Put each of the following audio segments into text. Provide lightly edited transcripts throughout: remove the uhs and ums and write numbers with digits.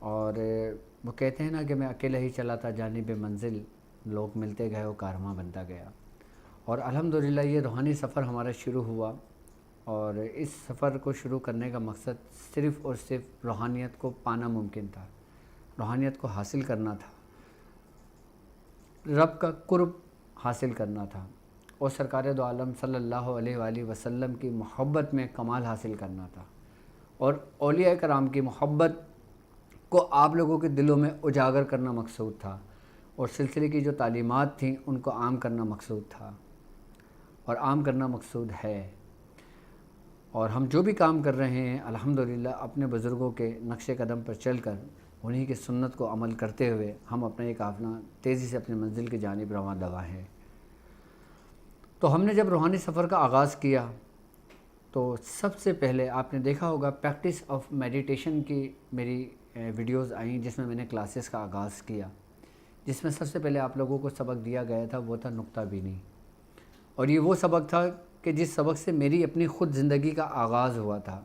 اور وہ کہتے ہیں نا کہ میں اکیلا ہی چلا تھا جانب منزل، لوگ ملتے گئے وہ کارواں بنتا گیا۔ اور الحمدللہ یہ روحانی سفر ہمارا شروع ہوا، اور اس سفر کو شروع کرنے کا مقصد صرف اور صرف روحانیت کو پانا ممکن تھا، روحانیت کو حاصل کرنا تھا، رب کا قرب حاصل کرنا تھا، اور سرکار دو عالم صلی اللہ علیہ وآلہ وسلم کی محبت میں کمال حاصل کرنا تھا، اور اولیاء کرام کی محبت کو آپ لوگوں کے دلوں میں اجاگر کرنا مقصود تھا، اور سلسلے کی جو تعلیمات تھیں ان کو عام کرنا مقصود تھا، اور عام کرنا مقصود ہے۔ اور ہم جو بھی کام کر رہے ہیں الحمدللہ اپنے بزرگوں کے نقش قدم پر چل کر انہی کی سنت کو عمل کرتے ہوئے ہم اپنا یہ قافلہ تیزی سے اپنے منزل کی جانب رواں دوا ہے۔ تو ہم نے جب روحانی سفر کا آغاز کیا تو سب سے پہلے آپ نے دیکھا ہوگا پریکٹس آف میڈیٹیشن کی میری ویڈیوز آئیں جس میں میں نے کلاسز کا آغاز کیا، جس میں سب سے پہلے آپ لوگوں کو سبق دیا گیا تھا وہ تھا نقطہ بینی، اور یہ وہ سبق تھا کہ جس سبق سے میری اپنی خود زندگی کا آغاز ہوا تھا،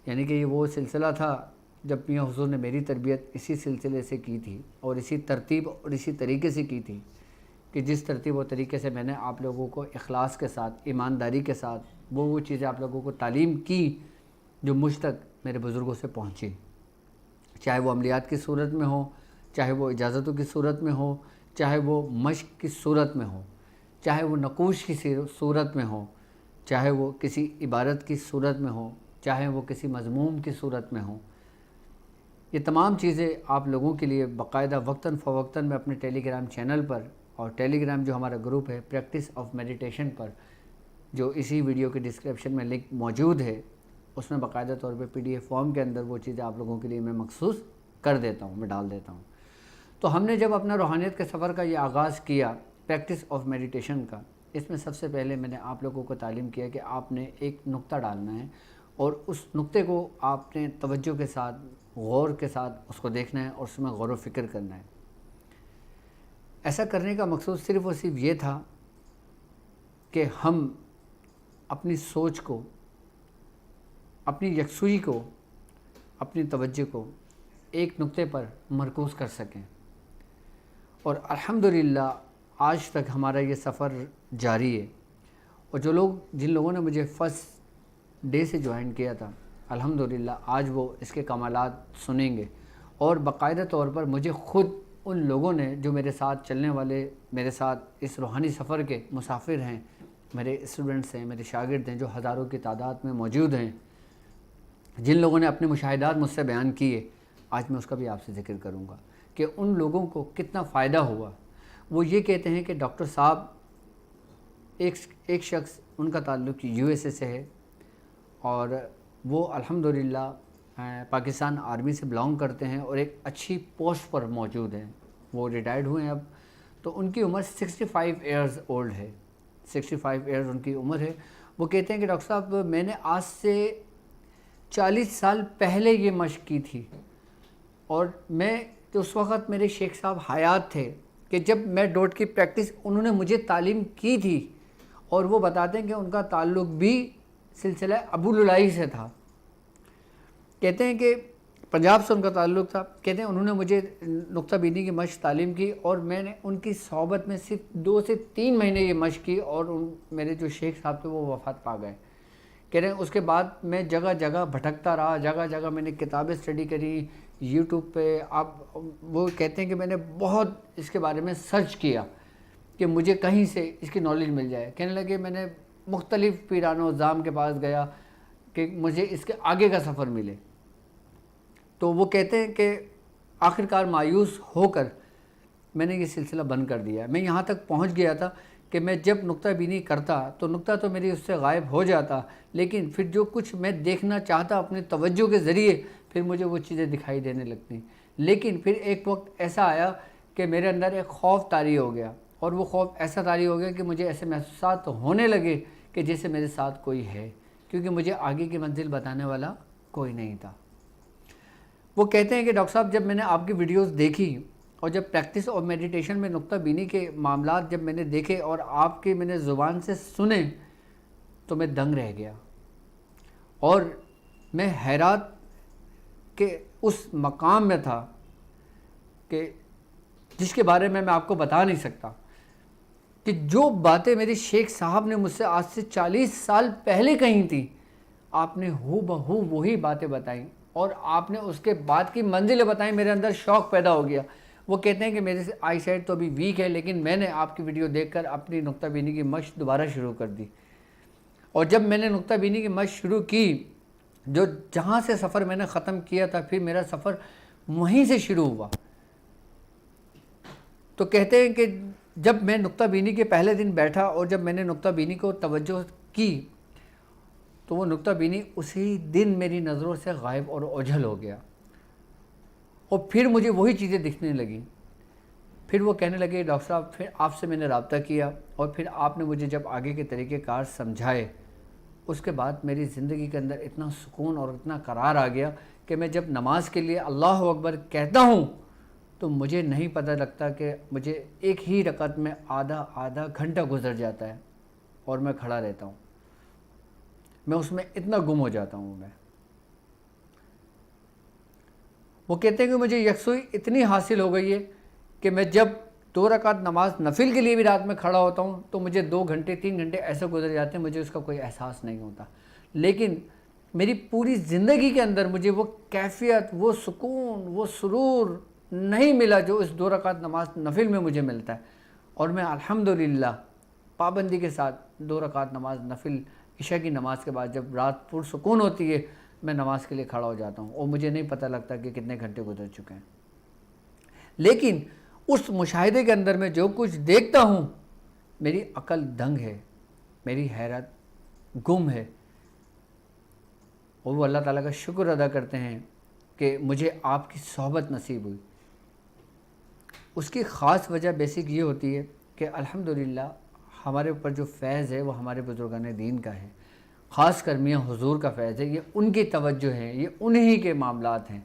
یعنی کہ یہ وہ سلسلہ تھا جب میاں حضور نے میری تربیت اسی سلسلے سے کی تھی، اور اسی ترتیب اور اسی طریقے سے کی تھی کہ جس ترتیب و طریقے سے میں نے آپ لوگوں کو اخلاص کے ساتھ، ایمانداری کے ساتھ وہ چیزیں آپ لوگوں کو تعلیم کی جو مجھ تک میرے بزرگوں سے پہنچی، چاہے وہ عملیات کی صورت میں ہو، چاہے وہ اجازتوں کی صورت میں ہو، چاہے وہ مشق کی صورت میں ہو، چاہے وہ نقوش کی صورت میں ہو، چاہے وہ کسی عبارت کی صورت میں ہو، چاہے وہ کسی مضمون کی صورت میں ہو۔ یہ تمام چیزیں آپ لوگوں کے لیے باقاعدہ وقتاً فوقتاً میں اپنے ٹیلی گرام چینل پر، اور ٹیلی گرام جو ہمارا گروپ ہے پریکٹس آف میڈیٹیشن پر، جو اسی ویڈیو کے ڈسکرپشن میں لنک موجود ہے، اس میں باقاعدہ طور پہ PDF فارم کے اندر وہ چیزیں آپ لوگوں کے لیے میں مخصوص کر دیتا ہوں، میں ڈال دیتا ہوں۔ تو ہم نے جب اپنا روحانیت کے سفر کا یہ آغاز کیا پریکٹس آف میڈیٹیشن کا، اس میں سب سے پہلے میں نے آپ لوگوں کو تعلیم کیا کہ آپ نے ایک نقطہ ڈالنا ہے، اور اس نقطے کو آپ نے توجہ کے ساتھ، غور کے ساتھ اس کو دیکھنا ہے اور اس میں غور و فکر کرنا ہے۔ ایسا کرنے کا مقصود صرف اور صرف یہ تھا کہ ہم اپنی سوچ کو، اپنی یکسوئی کو، اپنی توجہ کو ایک نقطے پر مرکوز کر سکیں، اور الحمدللہ آج تک ہمارا یہ سفر جاری ہے۔ اور جن لوگوں نے مجھے فرسٹ ڈے سے جوائن کیا تھا الحمدللہ آج وہ اس کے کمالات سنیں گے، اور باقاعدہ طور پر مجھے خود ان لوگوں نے جو میرے ساتھ چلنے والے، میرے ساتھ اس روحانی سفر کے مسافر ہیں، میرے اسٹوڈنٹس ہیں، میرے شاگرد ہیں جو ہزاروں کی تعداد میں موجود ہیں، جن لوگوں نے اپنے مشاہدات مجھ سے بیان کیے، آج میں اس کا بھی آپ سے ذکر کروں گا کہ ان لوگوں کو کتنا فائدہ ہوا۔ وہ یہ کہتے ہیں کہ ڈاکٹر صاحب، ایک شخص ان کا تعلق USA سے ہے، اور وہ الحمدللہ پاکستان آرمی سے بلانگ کرتے ہیں اور ایک اچھی پوسٹ پر موجود ہیں، وہ ریٹائرڈ ہوئے ہیں اب، تو ان کی عمر 65 ایئرز اولڈ ہے، 65 ایئرز ان کی عمر ہے۔ وہ کہتے ہیں کہ ڈاکٹر صاحب میں نے آج سے 40 سال پہلے یہ مشق کی تھی، اور میں تو اس وقت میرے شیخ صاحب حیات تھے کہ جب میں ڈوٹ کی پریکٹس انہوں نے مجھے تعلیم کی تھی، اور وہ بتاتے ہیں کہ ان کا تعلق بھی سلسلہ ابو للائی سے تھا، کہتے ہیں کہ پنجاب سے ان کا تعلق تھا، کہتے ہیں انہوں نے مجھے نقطہ بینی کی مشق تعلیم کی، اور میں نے ان کی صحبت میں صرف 2 سے 3 مہینے یہ مشق کی، اور میرے جو شیخ صاحب تھے وہ وفات پا گئے۔ کہہ رہے ہیں اس کے بعد میں جگہ جگہ بھٹکتا رہا، جگہ جگہ میں نے کتابیں اسٹڈی کری YouTube پہ، وہ کہتے ہیں کہ میں نے بہت اس کے بارے میں سرچ کیا کہ مجھے کہیں سے اس کی نالج مل جائے۔ کہنے لگے میں نے مختلف پیران و عظام کے پاس گیا کہ مجھے اس کے آگے کا سفر ملے، تو وہ کہتے ہیں کہ آخرکار مایوس ہو کر میں نے یہ سلسلہ بند کر دیا۔ میں یہاں تک پہنچ گیا تھا کہ میں جب نقطہ بینی کرتا تو نقطہ تو میری اس سے غائب ہو جاتا، لیکن پھر جو کچھ میں دیکھنا چاہتا اپنے توجہ کے ذریعے پھر مجھے وہ چیزیں دکھائی دینے لگتیں۔ لیکن پھر ایک وقت ایسا آیا کہ میرے اندر ایک خوف طاری ہو گیا، اور وہ خوف ایسا طاری ہو گیا کہ مجھے ایسے محسوسات ہونے لگے کہ جیسے میرے ساتھ کوئی ہے، کیونکہ مجھے آگے کی منزل بتانے والا کوئی نہیں تھا۔ وہ کہتے ہیں کہ ڈاکٹر صاحب جب میں نے آپ کی ویڈیوز دیکھی، اور جب پریکٹس اور میڈیٹیشن میں نقطہ بینی کے معاملات جب میں نے دیکھے اور آپ کے میں نے زبان سے سنے، تو میں دنگ رہ گیا، اور میں حیرات کے اس مقام میں تھا کہ جس کے بارے میں آپ کو بتا نہیں سکتا، کہ جو باتیں میرے شیخ صاحب نے مجھ سے آج سے 40 سال پہلے کہی تھیں، آپ نے ہو بہو وہی باتیں بتائیں، اور آپ نے اس کے بعد کی منزلیں بتائیں۔ میرے اندر شوق پیدا ہو گیا۔ وہ کہتے ہیں کہ میرے سے آئی سائٹ تو ابھی ویک ہے، لیکن میں نے آپ کی ویڈیو دیکھ کر اپنی نقطہ بینی کی مشق دوبارہ شروع کر دی، اور جب میں نے نقطہ بینی کی مشق شروع کی، جو جہاں سے سفر میں نے ختم کیا تھا، پھر میرا سفر وہیں سے شروع ہوا۔ تو کہتے ہیں کہ جب میں نقطہ بینی کے پہلے دن بیٹھا اور جب میں نے نقطہ بینی کو توجہ کی، تو وہ نقطہ بینی اسی دن میری نظروں سے غائب اور اوجھل ہو گیا، اور پھر مجھے وہی چیزیں دکھنے لگیں۔ پھر وہ کہنے لگے ڈاکٹر صاحب، پھر آپ سے میں نے رابطہ کیا، اور پھر آپ نے مجھے جب آگے کے طریقہ کار سمجھائے، اس کے بعد میری زندگی کے اندر اتنا سکون اور اتنا قرار آ گیا کہ میں جب نماز کے لیے اللہ اکبر کہتا ہوں تو مجھے نہیں پتہ لگتا کہ مجھے ایک ہی رکعت میں آدھا گھنٹہ گزر جاتا ہے، اور میں کھڑا رہتا ہوں، میں اس میں اتنا گم ہو جاتا ہوں۔ وہ کہتے ہیں کہ مجھے یکسوئی اتنی حاصل ہو گئی ہے کہ میں جب 2 رکعت نماز نفل کے لیے بھی رات میں کھڑا ہوتا ہوں تو مجھے 2 گھنٹے 3 گھنٹے ایسے گزر جاتے ہیں، مجھے اس کا کوئی احساس نہیں ہوتا، لیکن میری پوری زندگی کے اندر مجھے وہ کیفیت، وہ سکون، وہ سرور نہیں ملا جو اس 2 رکعت نماز نفل میں مجھے ملتا ہے۔ اور میں الحمدللہ پابندی کے ساتھ 2 رکعت نماز نفل عشاء کی نماز کے بعد جب رات پرسکون ہوتی ہے، میں نماز کے لیے کھڑا ہو جاتا ہوں، اور مجھے نہیں پتہ لگتا کہ کتنے گھنٹے گزر چکے ہیں۔ لیکن اس مشاہدے کے اندر میں جو کچھ دیکھتا ہوں، میری عقل دنگ ہے، میری حیرت گم ہے، اور وہ اللہ تعالیٰ کا شکر ادا کرتے ہیں کہ مجھے آپ کی صحبت نصیب ہوئی۔ اس کی خاص وجہ بیسک یہ ہوتی ہے کہ الحمدللہ ہمارے اوپر جو فیض ہے وہ ہمارے بزرگان دین کا ہے، خاص کر میاں حضور کا فیض ہے، یہ ان کی توجہ ہے، یہ انہی کے معاملات ہیں۔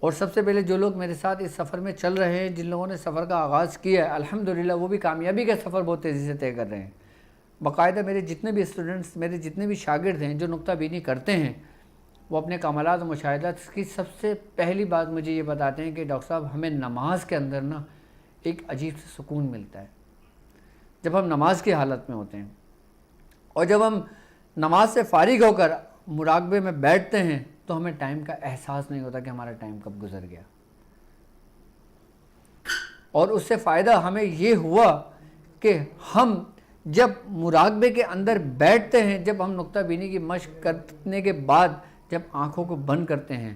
اور سب سے پہلے جو لوگ میرے ساتھ اس سفر میں چل رہے ہیں، جن لوگوں نے سفر کا آغاز کیا ہے، الحمدللہ وہ بھی کامیابی کا سفر بہت تیزی سے طے کر رہے ہیں۔ باقاعدہ میرے جتنے بھی اسٹوڈنٹس، میرے جتنے بھی شاگرد ہیں جو نقطہ بینی کرتے ہیں، وہ اپنے کمالات و مشاہدات کی سب سے پہلی بات مجھے یہ بتاتے ہیں کہ ڈاکٹر صاحب ہمیں نماز کے اندر نا ایک عجیب سے سکون ملتا ہے جب ہم نماز کی حالت میں ہوتے ہیں، اور جب ہم نماز سے فارغ ہو کر مراقبے میں بیٹھتے ہیں تو ہمیں ٹائم کا احساس نہیں ہوتا کہ ہمارا ٹائم کب گزر گیا۔ اور اس سے فائدہ ہمیں یہ ہوا کہ ہم جب مراقبے کے اندر بیٹھتے ہیں، جب ہم نقطہ بینی کی مشق کرنے کے بعد جب آنکھوں کو بند کرتے ہیں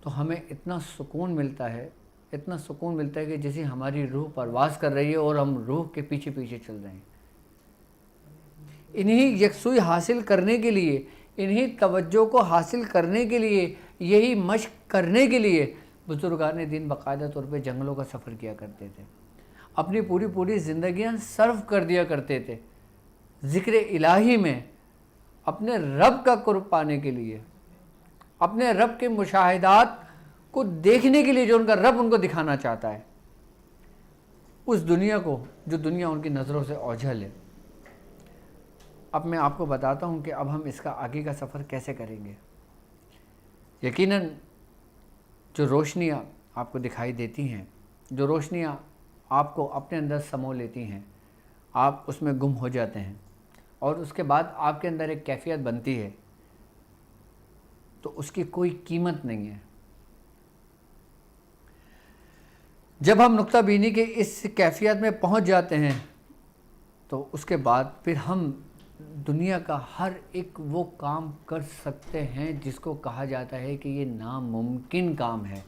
تو ہمیں اتنا سکون ملتا ہے، اتنا سکون ملتا ہے کہ جیسے ہماری روح پرواز کر رہی ہے اور ہم روح کے پیچھے پیچھے چل رہے ہیں۔ انہی یکسوئی حاصل کرنے کے لیے، انہی توجہ کو حاصل کرنے کے لیے، یہی مشق کرنے کے لیے بزرگان دین باقاعدہ طور پہ جنگلوں کا سفر کیا کرتے تھے، اپنی پوری زندگیاں صرف کر دیا کرتے تھے ذکر الہی میں، اپنے رب کا قرب پانے کے لیے، اپنے رب کے مشاہدات کو دیکھنے کے لیے جو ان کا رب ان کو دکھانا چاہتا ہے، اس دنیا کو جو دنیا ان کی نظروں سے اوجھل ہے۔ اب میں آپ کو بتاتا ہوں کہ اب ہم اس کا آگے کا سفر کیسے کریں گے۔ یقیناً جو روشنیاں آپ کو دکھائی دیتی ہیں، جو روشنیاں آپ کو اپنے اندر سمو لیتی ہیں، آپ اس میں گم ہو جاتے ہیں، اور اس کے بعد آپ کے اندر ایک کیفیت بنتی ہے، تو اس کی کوئی قیمت نہیں ہے۔ جب ہم نقطہ بینی کے اس کیفیت میں پہنچ جاتے ہیں تو اس کے بعد پھر ہم دنیا کا ہر ایک وہ کام کر سکتے ہیں جس کو کہا جاتا ہے کہ یہ ناممکن کام ہے۔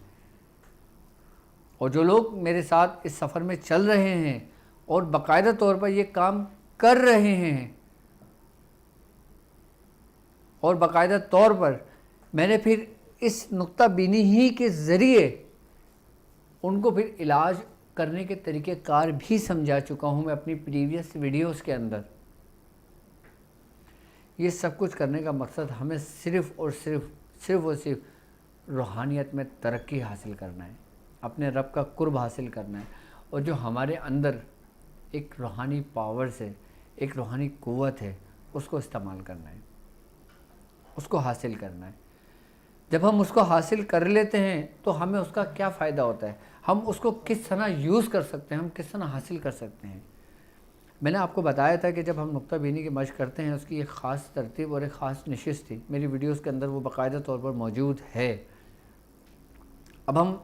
اور جو لوگ میرے ساتھ اس سفر میں چل رہے ہیں اور باقاعدہ طور پر یہ کام کر رہے ہیں، اور باقاعدہ طور پر میں نے پھر اس نقطہ بینی ہی کے ذریعے ان کو پھر علاج کرنے کے طریقہ کار بھی سمجھا چکا ہوں میں اپنی پریویس ویڈیوز کے اندر۔ یہ سب کچھ کرنے کا مقصد ہمیں صرف اور صرف روحانیت میں ترقی حاصل کرنا ہے، اپنے رب کا قرب حاصل کرنا ہے، اور جو ہمارے اندر ایک روحانی پاورز ہے، ایک روحانی قوت ہے، اس کو استعمال کرنا ہے، اس کو حاصل کرنا ہے۔ جب ہم اس کو حاصل کر لیتے ہیں تو ہمیں اس کا کیا فائدہ ہوتا ہے، ہم اس کو کس طرح یوز کر سکتے ہیں، ہم کس طرح حاصل کر سکتے ہیں۔ میں نے آپ کو بتایا تھا کہ جب ہم نقطہ بینی کی مشق کرتے ہیں اس کی ایک خاص ترتیب اور ایک خاص نشست تھی، میری ویڈیوز کے اندر وہ باقاعدہ طور پر موجود ہے۔ اب ہم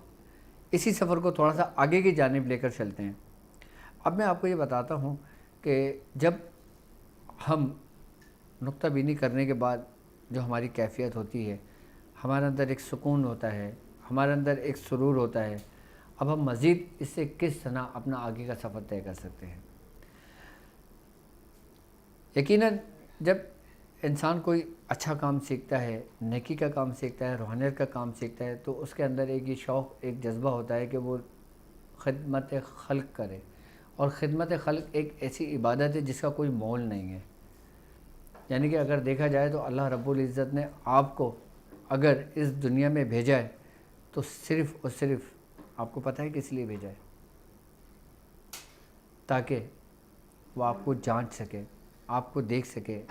اسی سفر کو تھوڑا سا آگے کی جانب لے کر چلتے ہیں۔ اب میں آپ کو یہ بتاتا ہوں کہ جب ہم نقطہ بینی کرنے کے بعد جو ہماری کیفیت ہوتی ہے، ہمارے اندر ایک سکون ہوتا ہے، ہمارے اندر ایک سرور ہوتا ہے، اب ہم مزید اس سے کس طرح اپنا آگے کا سفر طے کر سکتے ہیں۔ یقیناً جب انسان کوئی اچھا کام سیکھتا ہے، نیکی کا کام سیکھتا ہے، روحانیت کا کام سیکھتا ہے، تو اس کے اندر ایک یہ شوق، ایک جذبہ ہوتا ہے کہ وہ خدمت خلق کرے، اور خدمت خلق ایک ایسی عبادت ہے جس کا کوئی مول نہیں ہے۔ یعنی کہ اگر دیکھا جائے تو اللہ رب العزت نے آپ کو اگر اس دنیا میں بھیجا ہے تو صرف اور صرف آپ کو پتہ ہے کس لیے بھیجا ہے، تاکہ وہ آپ کو جانچ سکے، آپ کو دیکھ سکے،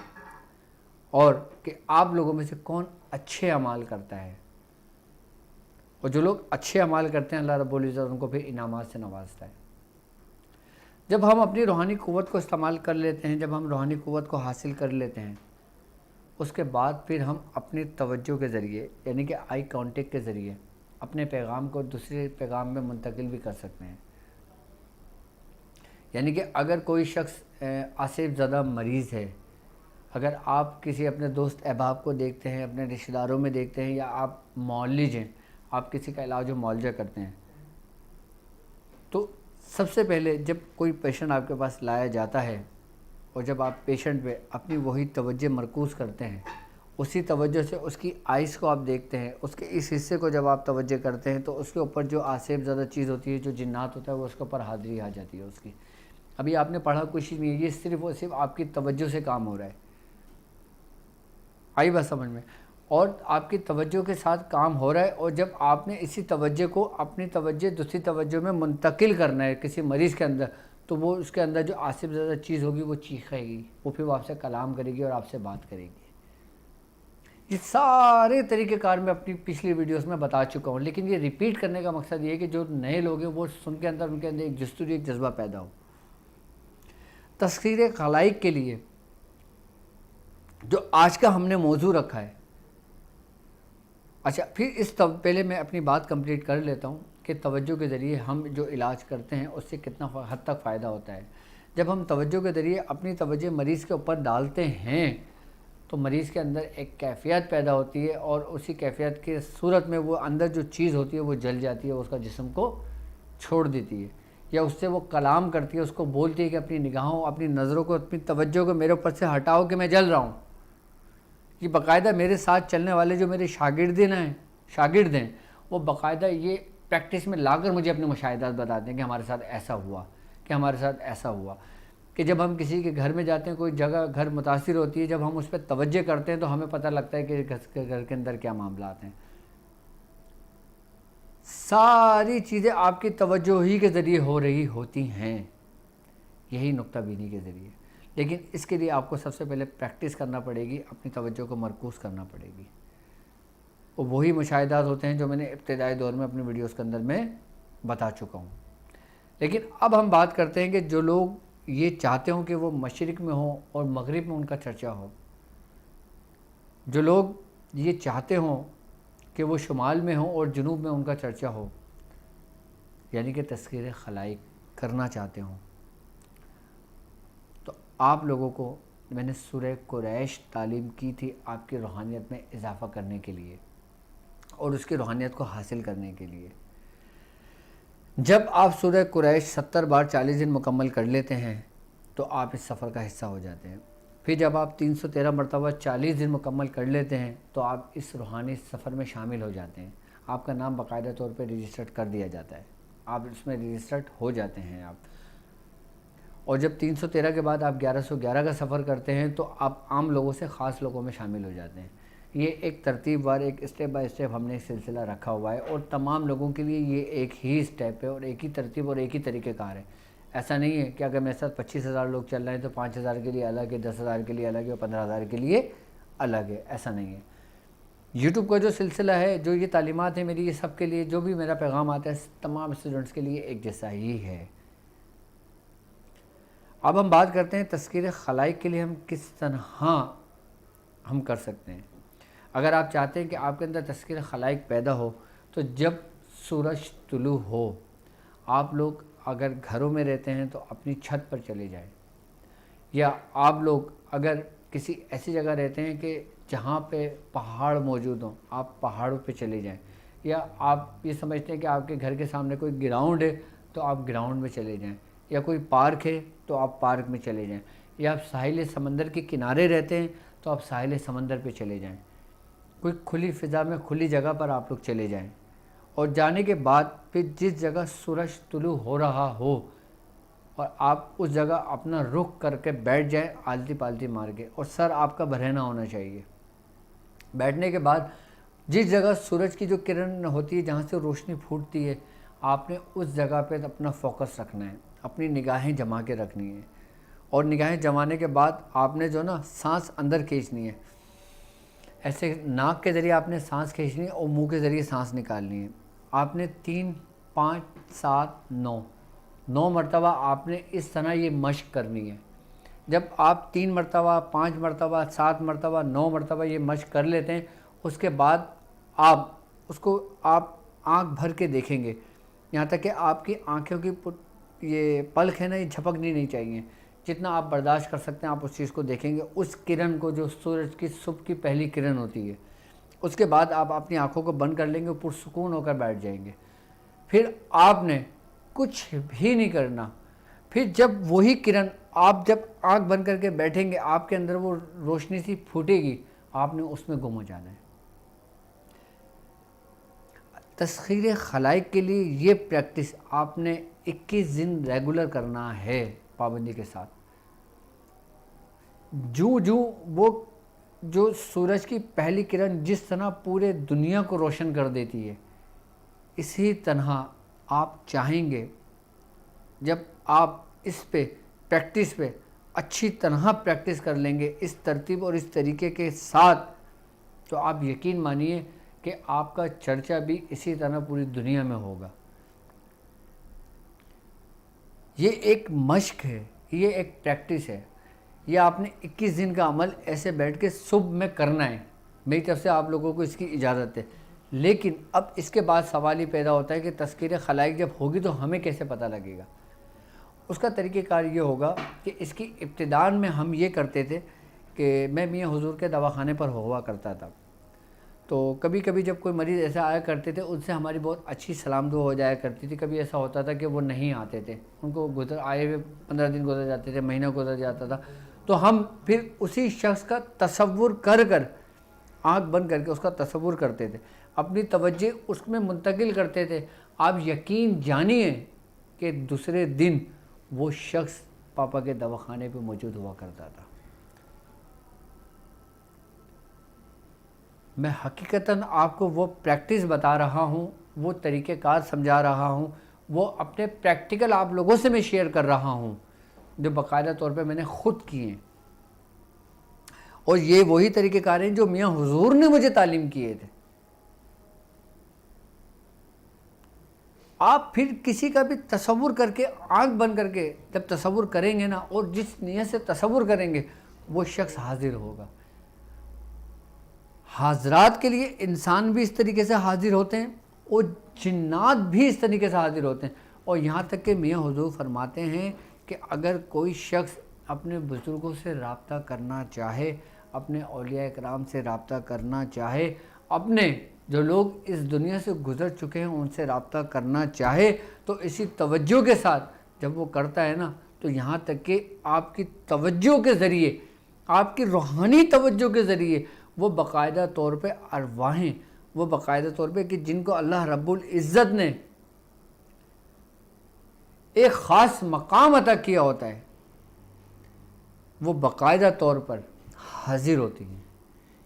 اور کہ آپ لوگوں میں سے کون اچھے اعمال کرتا ہے، اور جو لوگ اچھے اعمال کرتے ہیں اللہ رب العزت ان کو پھر انعامات سے نوازتا ہے۔ جب ہم اپنی روحانی قوت کو استعمال کر لیتے ہیں، جب ہم روحانی قوت کو حاصل کر لیتے ہیں، اس کے بعد پھر ہم اپنی توجہ کے ذریعے یعنی کہ آئی کانٹیکٹ کے ذریعے اپنے پیغام کو دوسرے پیغام میں منتقل بھی کر سکتے ہیں۔ یعنی کہ اگر کوئی شخص آصف زدہ مریض ہے، اگر آپ کسی اپنے دوست احباب کو دیکھتے ہیں، اپنے رشتہ داروں میں دیکھتے ہیں، یا آپ معالج ہیں، آپ کسی کا علاج و معالجہ کرتے ہیں، تو سب سے پہلے جب کوئی پیشنٹ آپ کے پاس لایا جاتا ہے اور جب آپ پیشنٹ پہ اپنی وہی توجہ مرکوز کرتے ہیں، اسی توجہ سے اس کی آئیز کو آپ دیکھتے ہیں، اس کے اس حصے کو جب آپ توجہ کرتے ہیں تو اس کے اوپر جو آصف زدہ چیز ہوتی ہے، جو جنات ہوتا ہے، وہ اس کے اوپر حاضری آ جاتی ہے اس کی۔ ابھی آپ نے پڑھا کچھ نہیں ہے، یہ صرف اور صرف آپ کی توجہ سے کام ہو رہا ہے۔ آئی بات سمجھ میں؟ اور آپ کی توجہ کے ساتھ کام ہو رہا ہے، اور جب آپ نے اسی توجہ کو اپنی توجہ دوسری توجہ میں منتقل کرنا ہے کسی مریض کے اندر، تو وہ اس کے اندر جو آصف زدہ چیز ہوگی وہ چیخے گی، وہ پھر وہ آپ سے کلام کرے گی اور آپ سے بات کرے گی۔ یہ سارے طریقہ کار میں اپنی پچھلی ویڈیوز میں بتا چکا ہوں، لیکن یہ ریپیٹ کرنے کا مقصد یہ ہے کہ جو نئے لوگ ہیں وہ سن کے ان کے اندر ایک جستجو، ایک جذبہ پیدا ہو۔ تذکیر خلائق کے لیے جو آج کا ہم نے موضوع رکھا ہے، اچھا پھر پہلے میں اپنی بات کمپلیٹ کر لیتا ہوں کہ توجہ کے ذریعے ہم جو علاج کرتے ہیں اس سے کتنا حد تک فائدہ ہوتا ہے۔ جب ہم توجہ کے ذریعے اپنی توجہ مریض کے اوپر ڈالتے ہیں تو مریض کے اندر ایک کیفیت پیدا ہوتی ہے، اور اسی کیفیت کے صورت میں وہ اندر جو چیز ہوتی ہے وہ جل جاتی ہے، اس کا جسم کو چھوڑ دیتی ہے، یا اس سے وہ کلام کرتی ہے، اس کو بولتی ہے کہ اپنی نگاہوں، اپنی نظروں کو، اپنی توجہ کو میرے اوپر سے ہٹاؤ کہ میں جل رہا ہوں۔ یہ باقاعدہ میرے ساتھ چلنے والے جو میرے شاگرد ہیں وہ باقاعدہ یہ پریکٹس میں لا کر مجھے اپنے مشاہدات بتاتے ہیں کہ ہمارے ساتھ ایسا ہوا، کہ ہمارے ساتھ ایسا ہوا، کہ جب ہم کسی کے گھر میں جاتے ہیں، کوئی جگہ گھر متاثر ہوتی ہے، جب ہم اس پہ توجہ کرتے ہیں تو ہمیں پتہ لگتا ہے کہ گھر کے اندر کیا معاملات ہیں۔ ساری چیزیں آپ کی توجہ ہی کے ذریعے ہو رہی ہوتی ہیں، یہی نقطہ بینی کے ذریعے۔ لیکن اس کے لیے آپ کو سب سے پہلے پریکٹس کرنا پڑے گی، اپنی توجہ کو مرکوز کرنا پڑے گی، اور وہی مشاہدات ہوتے ہیں جو میں نے ابتدائی دور میں اپنی ویڈیوز کے اندر میں بتا چکا ہوں۔ لیکن اب ہم بات کرتے ہیں کہ جو لوگ یہ چاہتے ہوں کہ وہ مشرق میں ہوں اور مغرب میں ان کا چرچا ہو، جو لوگ یہ چاہتے ہوں کہ وہ شمال میں ہوں اور جنوب میں ان کا چرچا ہو، یعنی کہ تذکیر خلائق کرنا چاہتے ہوں، تو آپ لوگوں کو میں نے سورہ قریش تعلیم کی تھی آپ کی روحانیت میں اضافہ کرنے کے لیے اور اس کی روحانیت کو حاصل کرنے کے لیے۔ جب آپ سورہ قریش 70 بار 40 دن مکمل کر لیتے ہیں تو آپ اس سفر کا حصہ ہو جاتے ہیں۔ پھر جب آپ 313 مرتبہ 40 دن مکمل کر لیتے ہیں تو آپ اس روحانی سفر میں شامل ہو جاتے ہیں۔ آپ کا نام باقاعدہ طور پہ رجسٹرڈ کر دیا جاتا ہے، آپ اس میں رجسٹرڈ ہو جاتے ہیں آپ۔ اور جب 313 کے بعد آپ 1111 کا سفر کرتے ہیں تو آپ عام لوگوں سے خاص لوگوں میں شامل ہو جاتے ہیں۔ یہ ایک ترتیب وار، ایک اسٹیپ بائی اسٹیپ ہم نے ایک سلسلہ رکھا ہوا ہے، اور تمام لوگوں کے لیے یہ ایک ہی اسٹیپ ہے اور ایک ہی ترتیب اور ایک ہی طریقہ کار ہے۔ ایسا نہیں ہے کہ اگر میرے ساتھ 25,000 لوگ چل رہے ہیں تو 5,000 کے لیے الگ ہے، 10,000 کے لیے الگ ہے اور 15,000 کے لیے الگ ہے، ایسا نہیں ہے۔ یوٹیوب کا جو سلسلہ ہے، جو یہ تعلیمات ہیں میری، یہ سب کے لیے، جو بھی میرا پیغام آتا ہے تمام اسٹوڈنٹس کے لیے ایک جیسا ہی ہے۔ اب ہم بات کرتے ہیں تذکیر خلائق کے لیے ہم کس طرح ہم کر سکتے ہیں۔ اگر آپ چاہتے ہیں کہ آپ کے اندر تذکیر خلائق پیدا ہو تو جب سورج طلوع ہو، آپ لوگ اگر گھروں میں رہتے ہیں تو اپنی چھت پر چلے جائیں، یا آپ لوگ اگر کسی ایسی جگہ رہتے ہیں کہ جہاں پہ پہاڑ موجود ہوں، آپ پہاڑوں پہ چلے جائیں، یا آپ یہ سمجھتے ہیں کہ آپ کے گھر کے سامنے کوئی گراؤنڈ ہے تو آپ گراؤنڈ میں چلے جائیں، یا کوئی پارک ہے تو آپ پارک میں چلے جائیں، یا آپ ساحل سمندر کے کنارے رہتے ہیں تو آپ ساحل سمندر پہ چلے جائیں، کوئی کھلی فضا میں کھلی جگہ پر آپ لوگ چلے جائیں، اور جانے کے بعد پھر جس جگہ سورج طلوع ہو رہا ہو اور آپ اس جگہ اپنا رخ کر کے بیٹھ جائیں آلتی پالتی مار کے، اور سر آپ کا بھرہنا ہونا چاہیے۔ بیٹھنے کے بعد جس جگہ سورج کی جو کرن ہوتی ہے، جہاں سے روشنی پھوٹتی ہے، آپ نے اس جگہ پہ اپنا فوکس رکھنا ہے، اپنی نگاہیں جما کے رکھنی ہے، اور نگاہیں جمانے کے بعد آپ نے جو نا سانس اندر کھینچنی ہے، ایسے ناک کے ذریعے آپ نے سانس کھینچنی ہے اور منہ کے ذریعے سانس نکالنی ہے۔ آپ نے 3، 5، 7، 9 مرتبہ آپ نے اس طرح یہ مشق کرنی ہے۔ جب آپ 3 مرتبہ، 5 مرتبہ، 7 مرتبہ، 9 مرتبہ یہ مشق کر لیتے ہیں، اس کے بعد آپ اس کو آنکھ بھر کے دیکھیں گے، یہاں تک کہ آپ کی آنکھوں کی یہ پلک ہے نا، یہ جھپکنی نہیں چاہیے، جتنا آپ برداشت کر سکتے ہیں آپ اس چیز کو دیکھیں گے، اس کرن کو جو سورج کی صبح کی پہلی کرن ہوتی ہے۔ اس کے بعد آپ اپنی آنکھوں کو بند کر لیں گے، پرسکون ہو کر بیٹھ جائیں گے۔ پھر آپ نے کچھ بھی نہیں کرنا۔ پھر جب وہی کرن آپ جب آنکھ بند کر کے بیٹھیں گے، آپ کے اندر وہ روشنی سی پھوٹے گی، آپ نے اس میں گم ہو جانا ہے۔ تذکیر خلائق کے لیے یہ پریکٹس آپ نے 21 دن ریگولر کرنا ہے پابندی کے ساتھ۔ وہ جو سورج کی پہلی کرن جس طرح پورے دنیا کو روشن کر دیتی ہے، اسی طرح آپ چاہیں گے جب آپ اس پہ پریکٹس پہ اچھی طرح پریکٹس کر لیں گے اس ترتیب اور اس طریقے کے ساتھ، تو آپ یقین مانیے کہ آپ کا چرچا بھی اسی طرح پوری دنیا میں ہوگا۔ یہ ایک مشق ہے، یہ ایک پریکٹس ہے، یہ آپ نے 21 دن کا عمل ایسے بیٹھ کے صبح میں کرنا ہے۔ میری طرف سے آپ لوگوں کو اس کی اجازت ہے، لیکن اب اس کے بعد سوال ہی پیدا ہوتا ہے کہ تذکیر خلائق جب ہوگی تو ہمیں کیسے پتہ لگے گا؟ اس کا طریقہ کار یہ ہوگا کہ اس کی ابتدان میں ہم یہ کرتے تھے کہ میں میاں حضور کے دواخانے پر ہوا کرتا تھا، تو کبھی کبھی جب کوئی مریض ایسا آیا کرتے تھے، ان سے ہماری بہت اچھی سلام دعا ہو جایا کرتی تھی۔ کبھی ایسا ہوتا تھا کہ وہ نہیں آتے تھے، ان کو آئے ہوئے 15 دن گزر جاتے تھے، مہینہ گزر جاتا تھا، تو ہم پھر اسی شخص کا تصور کر آنکھ بند کر کے اس کا تصور کرتے تھے، اپنی توجہ اس میں منتقل کرتے تھے۔ آپ یقین جانیے کہ دوسرے دن وہ شخص پاپا کے دواخانے پہ موجود ہوا کرتا تھا۔ میں حقیقتاً آپ کو وہ پریکٹس بتا رہا ہوں، وہ طریقہ کار سمجھا رہا ہوں، وہ اپنے پریکٹیکل آپ لوگوں سے میں شیئر کر رہا ہوں جو باقاعدہ طور پہ میں نے خود کیے ہیں، اور یہ وہی طریقہ کار ہیں جو میاں حضور نے مجھے تعلیم کیے تھے۔ آپ پھر کسی کا بھی تصور کر کے آنکھ بند کر کے جب تصور کریں گے نا، اور جس نیت سے تصور کریں گے وہ شخص حاضر ہوگا۔ حاضرات کے لیے انسان بھی اس طریقے سے حاضر ہوتے ہیں اور جنات بھی اس طریقے سے حاضر ہوتے ہیں، اور یہاں تک کہ میاں حضور فرماتے ہیں کہ اگر کوئی شخص اپنے بزرگوں سے رابطہ کرنا چاہے، اپنے اولیاء اکرام سے رابطہ کرنا چاہے، اپنے جو لوگ اس دنیا سے گزر چکے ہیں ان سے رابطہ کرنا چاہے، تو اسی توجہ کے ساتھ جب وہ کرتا ہے نا، تو یہاں تک کہ آپ کی توجہ کے ذریعے، آپ کی روحانی توجہ کے ذریعے وہ باقاعدہ طور پہ ارواحیں، وہ باقاعدہ طور پہ کہ جن کو اللہ رب العزت نے ایک خاص مقام عطا کیا ہوتا ہے، وہ باقاعدہ طور پر حاضر ہوتی ہیں،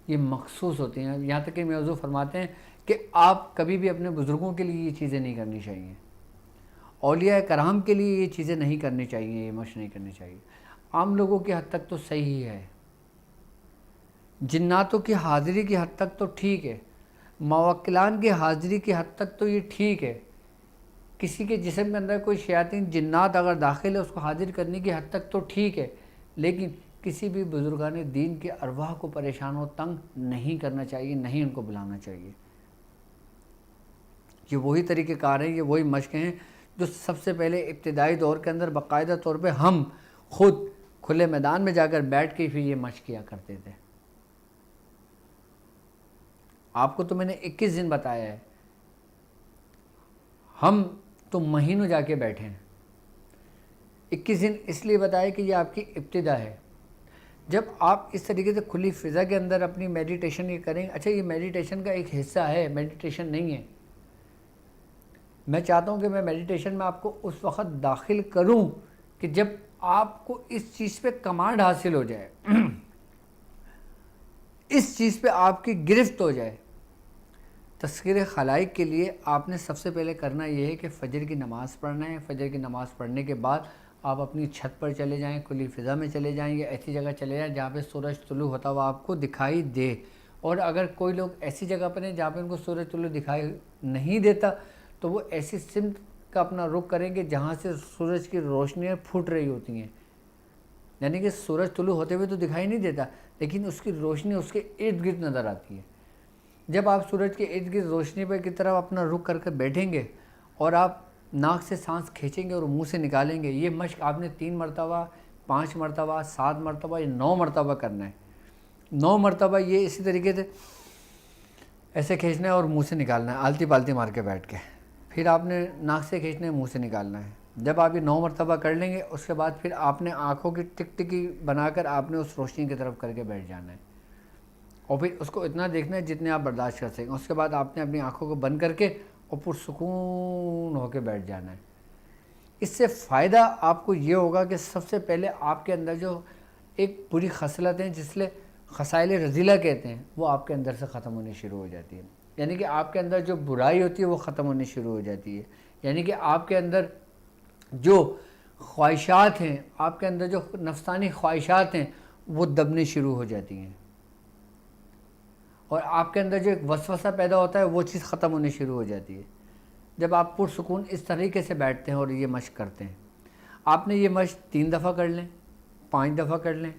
یہ مخصوص ہوتی ہیں۔ یہاں تک کہ میاں حضور فرماتے ہیں کہ آپ کبھی بھی اپنے بزرگوں کے لیے یہ چیزیں نہیں کرنی چاہیے، اولیاء کرام کے لیے یہ چیزیں نہیں کرنی چاہیے، یہ مشق نہیں کرنی چاہیے۔ عام لوگوں کی حد تک تو صحیح ہے، جناتوں کی حاضری کی حد تک تو ٹھیک ہے، موکلان کی حاضری کی حد تک تو یہ ٹھیک ہے، کسی کے جسم کے اندر کوئی شیاطین جنات اگر داخل ہے اس کو حاضر کرنے کی حد تک تو ٹھیک ہے، لیکن کسی بھی بزرگان دین کے ارواح کو پریشان و تنگ نہیں کرنا چاہیے، نہیں ان کو بلانا چاہیے۔ یہ وہی طریقہ کار ہیں، یہ وہی مشقیں ہیں جو سب سے پہلے ابتدائی دور کے اندر باقاعدہ طور پہ ہم خود کھلے میدان میں جا کر بیٹھ کے پھر یہ مشق کیا کرتے تھے۔ آپ کو تو میں نے 21 دن بتایا ہے، ہم تو مہینوں جا کے بیٹھے ہیں۔ 21 دن اس لیے بتایا کہ یہ آپ کی ابتدا ہے۔ جب آپ اس طریقے سے کھلی فضا کے اندر اپنی میڈیٹیشن یہ کریں، اچھا یہ میڈیٹیشن کا ایک حصہ ہے، میڈیٹیشن نہیں ہے۔ میں چاہتا ہوں کہ میں میڈیٹیشن میں آپ کو اس وقت داخل کروں کہ جب آپ کو اس چیز پہ کمانڈ حاصل ہو جائے، اس چیز پہ آپ کی گرفت ہو جائے۔ تذکیر خلائق کے لیے آپ نے سب سے پہلے کرنا یہ ہے کہ فجر کی نماز پڑھنا ہے۔ فجر کی نماز پڑھنے کے بعد آپ اپنی چھت پر چلے جائیں، کھلی فضا میں چلے جائیں یا ایسی جگہ چلے جائیں جہاں پہ سورج طلوع ہوتا ہوا آپ کو دکھائی دے۔ اور اگر کوئی لوگ ایسی جگہ پر ہیں جہاں پہ ان کو سورج طلوع دکھائی نہیں دیتا تو وہ ایسی سمت کا اپنا رخ کریں گے جہاں سے سورج کی روشنیاں پھوٹ رہی ہوتی ہیں، یعنی کہ سورج طلوع ہوتے ہوئے تو دکھائی نہیں دیتا لیکن اس کی روشنی اس کے ارد گرد نظر آتی ہے۔ جب آپ سورج کے ارد گرد روشنی پہ کی طرف اپنا رخ کر کے بیٹھیں گے اور آپ ناک سے سانس کھینچیں گے اور منہ سے نکالیں گے، یہ مشق آپ نے 3 مرتبہ، 5 مرتبہ، 7 مرتبہ یا 9 مرتبہ کرنا ہے۔ 9 مرتبہ یہ اسی طریقے سے ایسے کھینچنا ہے اور منہ سے نکالنا ہے، آلتی پالتی مار کے بیٹھ کے۔ پھر آپ نے ناک سے کھینچنا ہے، منہ سے نکالنا ہے۔ جب آپ یہ 9 مرتبہ کر لیں گے اس کے بعد پھر آپ نے آنکھوں کی ٹک ٹکی بنا کر آپ نے اس روشنی کی طرف کر کے بیٹھ جانا ہے اور پھر اس کو اتنا دیکھنا ہے جتنے آپ برداشت کر سکیں۔ اس کے بعد آپ نے اپنی آنکھوں کو بند کر کے اور پرسکون ہو کے بیٹھ جانا ہے۔ اس سے فائدہ آپ کو یہ ہوگا کہ سب سے پہلے آپ کے اندر جو ایک بری خصلت ہیں جس لئے خصائل رذیلہ کہتے ہیں وہ آپ کے اندر سے ختم ہونی شروع ہو جاتی ہے، یعنی کہ آپ کے اندر جو برائی ہوتی ہے وہ ختم ہونی شروع ہو جاتی ہے، یعنی کہ آپ کے اندر جو خواہشات ہیں، آپ کے اندر جو نفسانی خواہشات ہیں وہ دبنے شروع ہو جاتی ہیں اور آپ کے اندر جو ایک وسوسہ پیدا ہوتا ہے وہ چیز ختم ہونی شروع ہو جاتی ہے جب آپ پرسکون اس طریقے سے بیٹھتے ہیں اور یہ مشق کرتے ہیں۔ آپ نے یہ مشق 3 دفعہ کر لیں، 5 دفعہ کر لیں،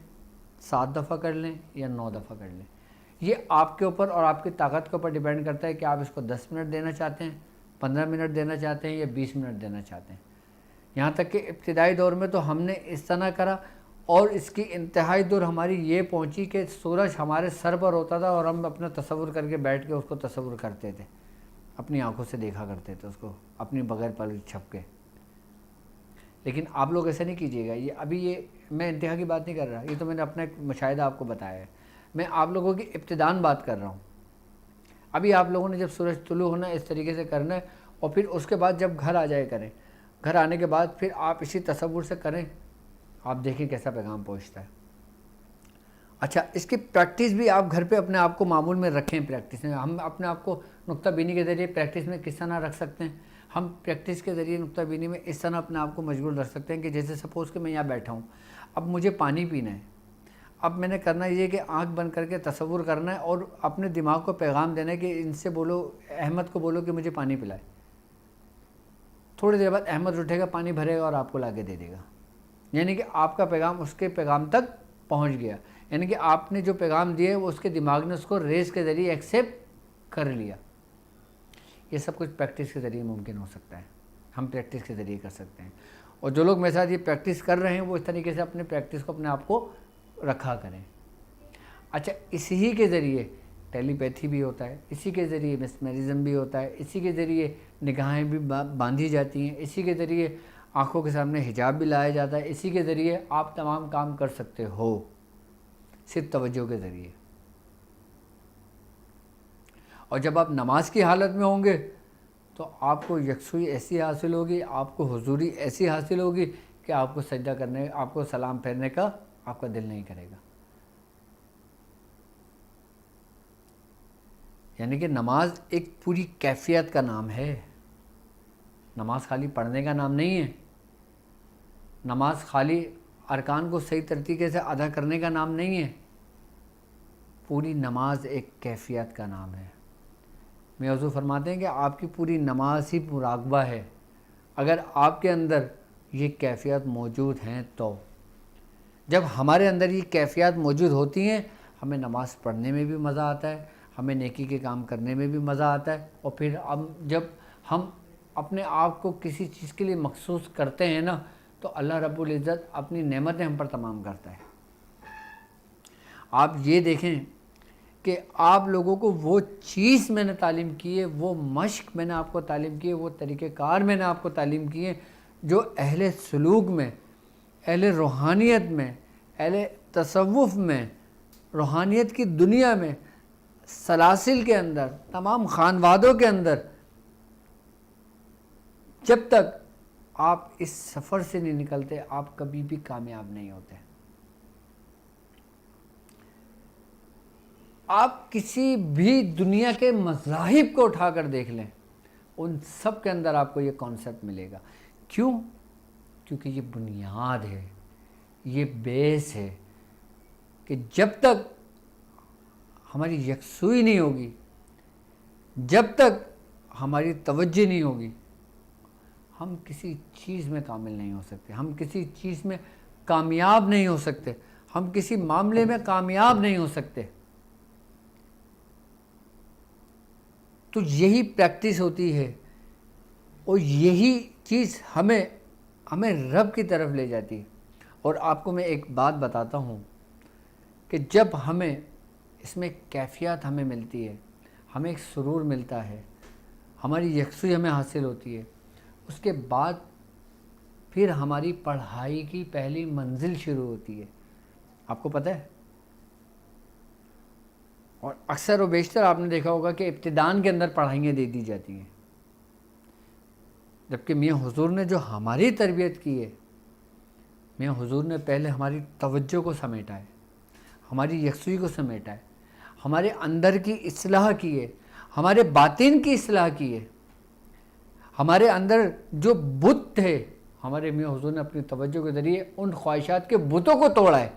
7 دفعہ کر لیں یا 9 دفعہ کر لیں، یہ آپ کے اوپر اور آپ کی طاقت کے اوپر ڈیپینڈ کرتا ہے کہ آپ اس کو 10 منٹ دینا چاہتے ہیں، 15 منٹ دینا چاہتے ہیں یا 20 منٹ دینا چاہتے ہیں۔ یہاں تک کہ ابتدائی دور میں تو ہم نے اس طرح کرا اور اس کی انتہائی دور ہماری یہ پہنچی کہ سورج ہمارے سر پر ہوتا تھا اور ہم اپنا تصور کر کے بیٹھ کے اس کو تصور کرتے تھے، اپنی آنکھوں سے دیکھا کرتے تھے اس کو، اپنی بغیر پلک چھپ کے۔ لیکن آپ لوگ ایسا نہیں کیجیے گا، یہ ابھی یہ میں انتہا کی بات نہیں کر رہا، یہ تو میں نے اپنا ایک مشاہدہ آپ کو بتایا ہے، میں آپ لوگوں کی ابتدان بات کر رہا ہوں۔ ابھی آپ لوگوں نے جب سورج طلوع ہونا ہے اس طریقے سے کرنا ہے اور پھر اس کے بعد جب گھر آ جائے کریں، گھر آنے کے بعد پھر آپ اسی تصور سے کریں، آپ دیکھیں کیسا پیغام پہنچتا ہے۔ اچھا، اس کی پریکٹس بھی آپ گھر پہ اپنے آپ کو معمول میں رکھیں۔ پریکٹس میں ہم اپنے آپ کو نقطہ بینی کے ذریعے پریکٹس میں کس طرح رکھ سکتے ہیں؟ ہم پریکٹس کے ذریعے نقطہ بینی میں اس طرح اپنے آپ کو مشغول رکھ سکتے ہیں کہ جیسے سپوز کہ میں یہاں بیٹھا ہوں، اب مجھے پانی پینا ہے، اب میں نے کرنا یہ ہے کہ آنکھ بند کر کے تصور کرنا ہے اور اپنے دماغ کو پیغام دینا ہے کہ ان سے بولو، احمد کو بولو کہ مجھے پانی پلائے۔ تھوڑی دیر بعد احمد اٹھے گا، پانی بھرے گا اور آپ کو لا کے دے دے گا، یعنی کہ آپ کا پیغام اس کے پیغام تک پہنچ گیا، یعنی کہ آپ نے جو پیغام دیے وہ اس کے دماغ نے اس کو ریز کے ذریعے ایکسیپٹ کر لیا۔ یہ سب کچھ پریکٹس کے ذریعے ممکن ہو سکتا ہے، ہم پریکٹس کے ذریعے کر سکتے ہیں، اور جو لوگ میرے ساتھ یہ پریکٹس کر رہے ہیں وہ اس طریقے سے اپنے پریکٹس کو اپنے آپ کو رکھا کریں۔ اچھا، اسی کے ذریعے ٹیلی پیتھی بھی ہوتا ہے، اسی کے ذریعے میسمرزم بھی ہوتا ہے، اسی کے ذریعے نگاہیں بھی باندھی جاتی ہیں، اسی کے ذریعے آنکھوں کے سامنے حجاب بھی لایا جاتا ہے، اسی کے ذریعے آپ تمام کام کر سکتے ہو صرف توجہ کے ذریعے۔ اور جب آپ نماز کی حالت میں ہوں گے تو آپ کو یکسوئی ایسی حاصل ہوگی، آپ کو حضوری ایسی حاصل ہوگی کہ آپ کو سجدہ کرنے، آپ کو سلام پھیرنے کا آپ کا دل نہیں کرے گا۔ یعنی کہ نماز ایک پوری کیفیت کا نام ہے، نماز خالی پڑھنے کا نام نہیں ہے، نماز خالی ارکان کو صحیح طریقے سے ادا کرنے کا نام نہیں ہے، پوری نماز ایک کیفیت کا نام ہے۔ میں حضور فرماتے ہیں کہ آپ کی پوری نماز ہی مراقبہ ہے۔ اگر آپ کے اندر یہ کیفیت موجود ہیں تو جب ہمارے اندر یہ کیفیت موجود ہوتی ہیں، ہمیں نماز پڑھنے میں بھی مزہ آتا ہے، ہمیں نیکی کے کام کرنے میں بھی مزہ آتا ہے، اور پھر جب ہم اپنے آپ کو کسی چیز کے لیے مخصوص کرتے ہیں نا، تو اللہ رب العزت اپنی نعمتیں ہم پر تمام کرتا ہے۔ آپ یہ دیکھیں کہ آپ لوگوں کو وہ چیز میں نے تعلیم کی ہے، وہ مشق میں نے آپ کو تعلیم کی ہے، وہ طریقہ کار میں نے آپ کو تعلیم کی ہے، جو اہل سلوک میں، اہل روحانیت میں، اہل تصوف میں، روحانیت کی دنیا میں، سلاسل کے اندر، تمام خانوادوں کے اندر، جب تک آپ اس سفر سے نہیں نکلتے آپ کبھی بھی کامیاب نہیں ہوتے۔ آپ کسی بھی دنیا کے مذاہب کو اٹھا کر دیکھ لیں، ان سب کے اندر آپ کو یہ کانسیپٹ ملے گا۔ کیوں؟ کیونکہ یہ بنیاد ہے، یہ بیس ہے کہ جب تک ہماری یکسوئی نہیں ہوگی، جب تک ہماری توجہ نہیں ہوگی، ہم کسی چیز میں کامل نہیں ہو سکتے، ہم کسی چیز میں کامیاب نہیں ہو سکتے، ہم کسی معاملے میں کامیاب نہیں ہو سکتے۔ تو یہی پریکٹس ہوتی ہے، اور یہی چیز ہمیں رب کی طرف لے جاتی ہے۔ اور آپ کو میں ایک بات بتاتا ہوں کہ جب ہمیں اس میں کیفیت ہمیں ملتی ہے، ہمیں ایک سرور ملتا ہے، ہماری یکسوئی ہمیں حاصل ہوتی ہے، اس کے بعد پھر ہماری پڑھائی کی پہلی منزل شروع ہوتی ہے۔ آپ کو پتہ ہے، اور اکثر و بیشتر آپ نے دیکھا ہوگا کہ ابتدان کے اندر پڑھائیاں دے دی جاتی ہیں، جبکہ میاں حضور نے جو ہماری تربیت کی ہے، میاں حضور نے پہلے ہماری توجہ کو سمیٹا ہے، ہماری یکسوئی کو سمیٹا ہے، ہمارے اندر کی اصلاح کی ہے، ہمارے باطن کی اصلاح کی ہے۔ ہمارے اندر جو بت تھے، ہمارے میاں حضور نے اپنی توجہ کے ذریعے ان خواہشات کے بتوں کو توڑا ہے۔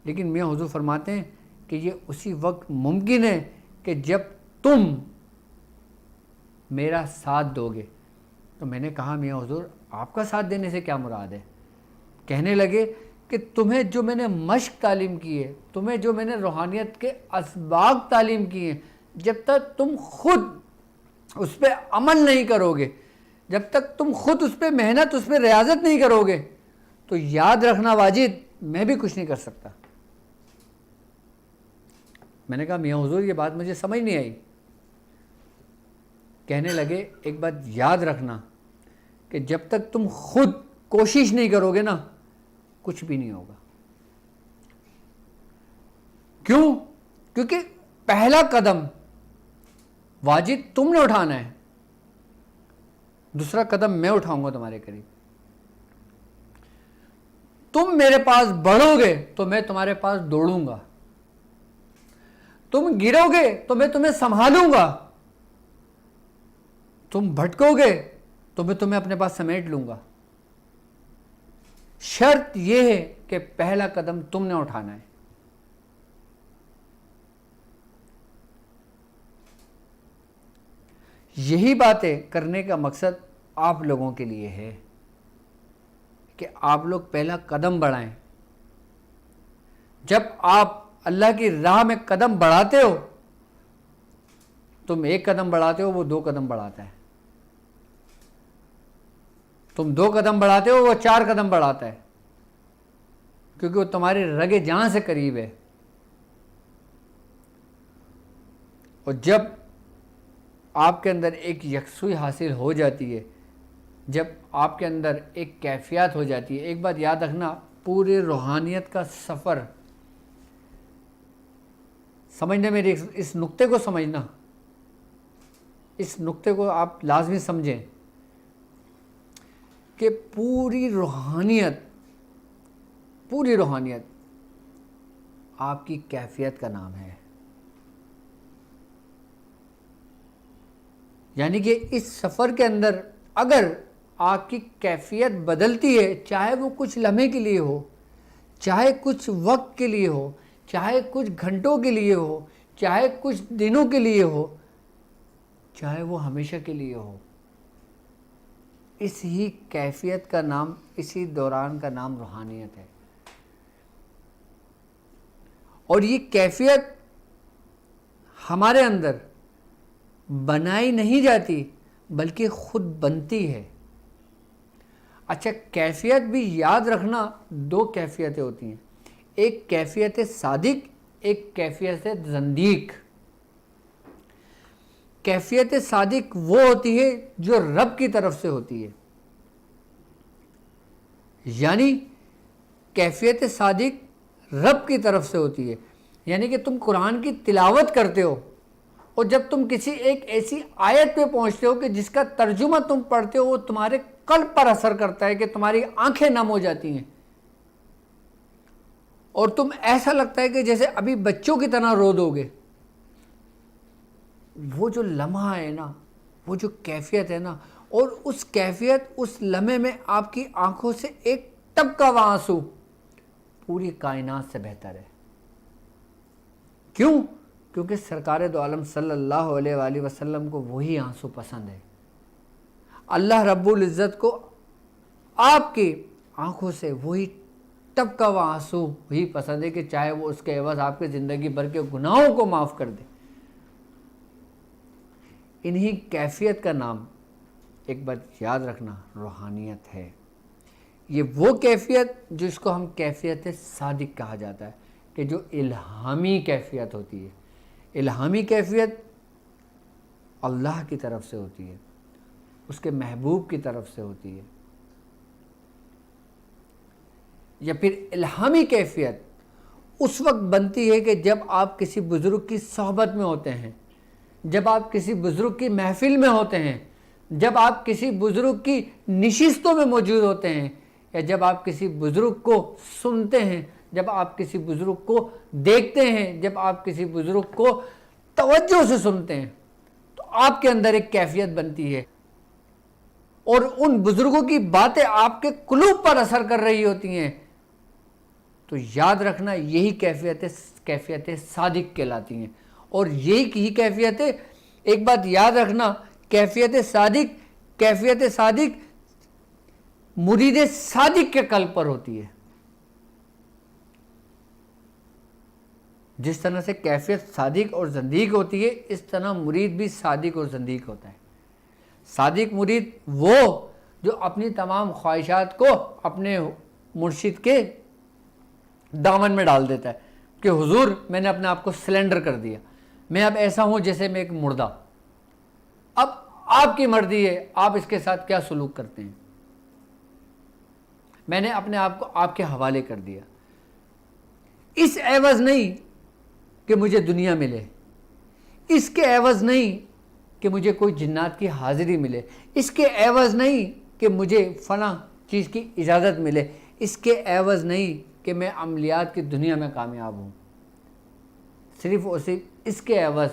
لیکن میاں حضور فرماتے ہیں کہ یہ اسی وقت ممکن ہے کہ جب تم میرا ساتھ دو گے۔ تو میں نے کہا میاں حضور آپ کا ساتھ دینے سے کیا مراد ہے؟ کہنے لگے کہ تمہیں جو میں نے مشق تعلیم کی ہے، تمہیں جو میں نے روحانیت کے اسباق تعلیم کی ہیں، جب تک تم خود اس پہ عمل نہیں کرو گے، جب تک تم خود اس پہ محنت، اس پہ ریاضت نہیں کرو گے، تو یاد رکھنا واجد میں بھی کچھ نہیں کر سکتا۔ میں نے کہا میاں حضور یہ بات مجھے سمجھ نہیں آئی۔ کہنے لگے ایک بات یاد رکھنا کہ جب تک تم خود کوشش نہیں کرو گے نا، کچھ بھی نہیں ہوگا۔ کیوں؟ کیونکہ پہلا قدم واجد تم نے اٹھانا ہے، دوسرا قدم میں اٹھاؤں گا تمہارے قریب۔ تم میرے پاس بڑھو گے تو میں تمہارے پاس دوڑوں گا، تم گرو گے تو میں تمہیں سنبھالوں گا، تم بھٹکو گے تو میں تمہیں اپنے پاس سمیٹ لوں گا۔ شرط یہ ہے کہ پہلا قدم تم نے اٹھانا ہے۔ یہی باتیں کرنے کا مقصد آپ لوگوں کے لیے ہے کہ آپ لوگ پہلا قدم بڑھائیں۔ جب آپ اللہ کی راہ میں قدم بڑھاتے ہو، تم ایک قدم بڑھاتے ہو، وہ 2 قدم بڑھاتا ہے، تم 2 قدم بڑھاتے ہو، وہ 4 قدم بڑھاتا ہے، کیونکہ وہ تمہارے رگ جان سے قریب ہے۔ اور جب آپ کے اندر ایک یکسوئی حاصل ہو جاتی ہے، جب آپ کے اندر ایک کیفیت ہو جاتی ہے، ایک بات یاد رکھنا، پورے روحانیت کا سفر سمجھنے میں، اس نقطے کو سمجھنا، اس نقطے کو آپ لازمی سمجھیں کہ پوری روحانیت آپ کی کیفیت کا نام ہے۔ یعنی کہ اس سفر کے اندر اگر آپ کی کیفیت بدلتی ہے، چاہے وہ کچھ لمحے کے لیے ہو، چاہے کچھ وقت کے لیے ہو، چاہے کچھ گھنٹوں کے لیے ہو، چاہے کچھ دنوں کے لیے ہو، چاہے وہ ہمیشہ کے لیے ہو، اس ہی کیفیت کا نام، اسی دوران کا نام روحانیت ہے۔ اور یہ کیفیت ہمارے اندر بنائی نہیں جاتی بلکہ خود بنتی ہے۔ اچھا، کیفیت بھی یاد رکھنا، دو کیفیتیں ہوتی ہیں، ایک کیفیت صادق، ایک کیفیت زندیق۔ کیفیت صادق وہ ہوتی ہے جو رب کی طرف سے ہوتی ہے، یعنی کیفیت صادق رب کی طرف سے ہوتی ہے، یعنی کہ تم قرآن کی تلاوت کرتے ہو اور جب تم کسی ایک ایسی آیت پہ پہنچتے ہو کہ جس کا ترجمہ تم پڑھتے ہو وہ تمہارے قلب پر اثر کرتا ہے کہ تمہاری آنکھیں نم ہو جاتی ہیں اور تم ایسا لگتا ہے کہ جیسے ابھی بچوں کی طرح رو دو گے۔ وہ جو لمحہ ہے نا، وہ جو کیفیت ہے نا، اور اس کیفیت، اس لمحے میں آپ کی آنکھوں سے ایک ٹپکا ہوا آنسو پوری کائنات سے بہتر ہے۔ کیوں؟ کیونکہ سرکار دو عالم صلی اللہ علیہ وآلہ وسلم کو وہی آنسو پسند ہے۔ اللہ رب العزت کو آپ کی آنکھوں سے وہی ٹپکا ہوا آنسو وہی پسند ہے کہ چاہے وہ اس کے عوض آپ کی زندگی بھر کے گناہوں کو معاف کر دے۔ انہی کیفیت کا نام، ایک بات یاد رکھنا، روحانیت ہے۔ یہ وہ کیفیت جس کو ہم کیفیت صادق کہا جاتا ہے، کہ جو الہامی کیفیت ہوتی ہے۔ الہامی کیفیت اللہ کی طرف سے ہوتی ہے، اس کے محبوب کی طرف سے ہوتی ہے۔ یا پھر الہامی کیفیت اس وقت بنتی ہے کہ جب آپ کسی بزرگ کی صحبت میں ہوتے ہیں، جب آپ کسی بزرگ کی محفل میں ہوتے ہیں، جب آپ کسی بزرگ کی نشستوں میں موجود ہوتے ہیں، یا جب آپ کسی بزرگ کو سنتے ہیں، جب آپ کسی بزرگ کو دیکھتے ہیں، جب آپ کسی بزرگ کو توجہ سے سنتے ہیں، تو آپ کے اندر ایک کیفیت بنتی ہے اور ان بزرگوں کی باتیں آپ کے قلوب پر اثر کر رہی ہوتی ہیں۔ تو یاد رکھنا، یہی کیفیت صادق کہلاتی ہیں۔ اور یہی کیفیتیں، ایک بات یاد رکھنا، کیفیت صادق مرید صادق کے قلب پر ہوتی ہے۔ جس طرح سے کیفیت صادق اور زندیق ہوتی ہے، اس طرح مرید بھی صادق اور زندیق ہوتا ہے۔ صادق مرید وہ جو اپنی تمام خواہشات کو اپنے مرشد کے دامن میں ڈال دیتا ہے کہ حضور میں نے اپنے آپ کو سلنڈر کر دیا، میں اب ایسا ہوں جیسے میں ایک مردہ، اب آپ کی مرضی ہے آپ اس کے ساتھ کیا سلوک کرتے ہیں، میں نے اپنے آپ کو آپ کے حوالے کر دیا۔ اس عوض نہیں کہ مجھے دنیا ملے، اس کے عوض نہیں کہ مجھے کوئی جنات کی حاضری ملے، اس کے عوض نہیں کہ مجھے فلاں چیز کی اجازت ملے، اس کے عوض نہیں کہ میں عملیات کی دنیا میں کامیاب ہوں، صرف اور صرف اس کے عوض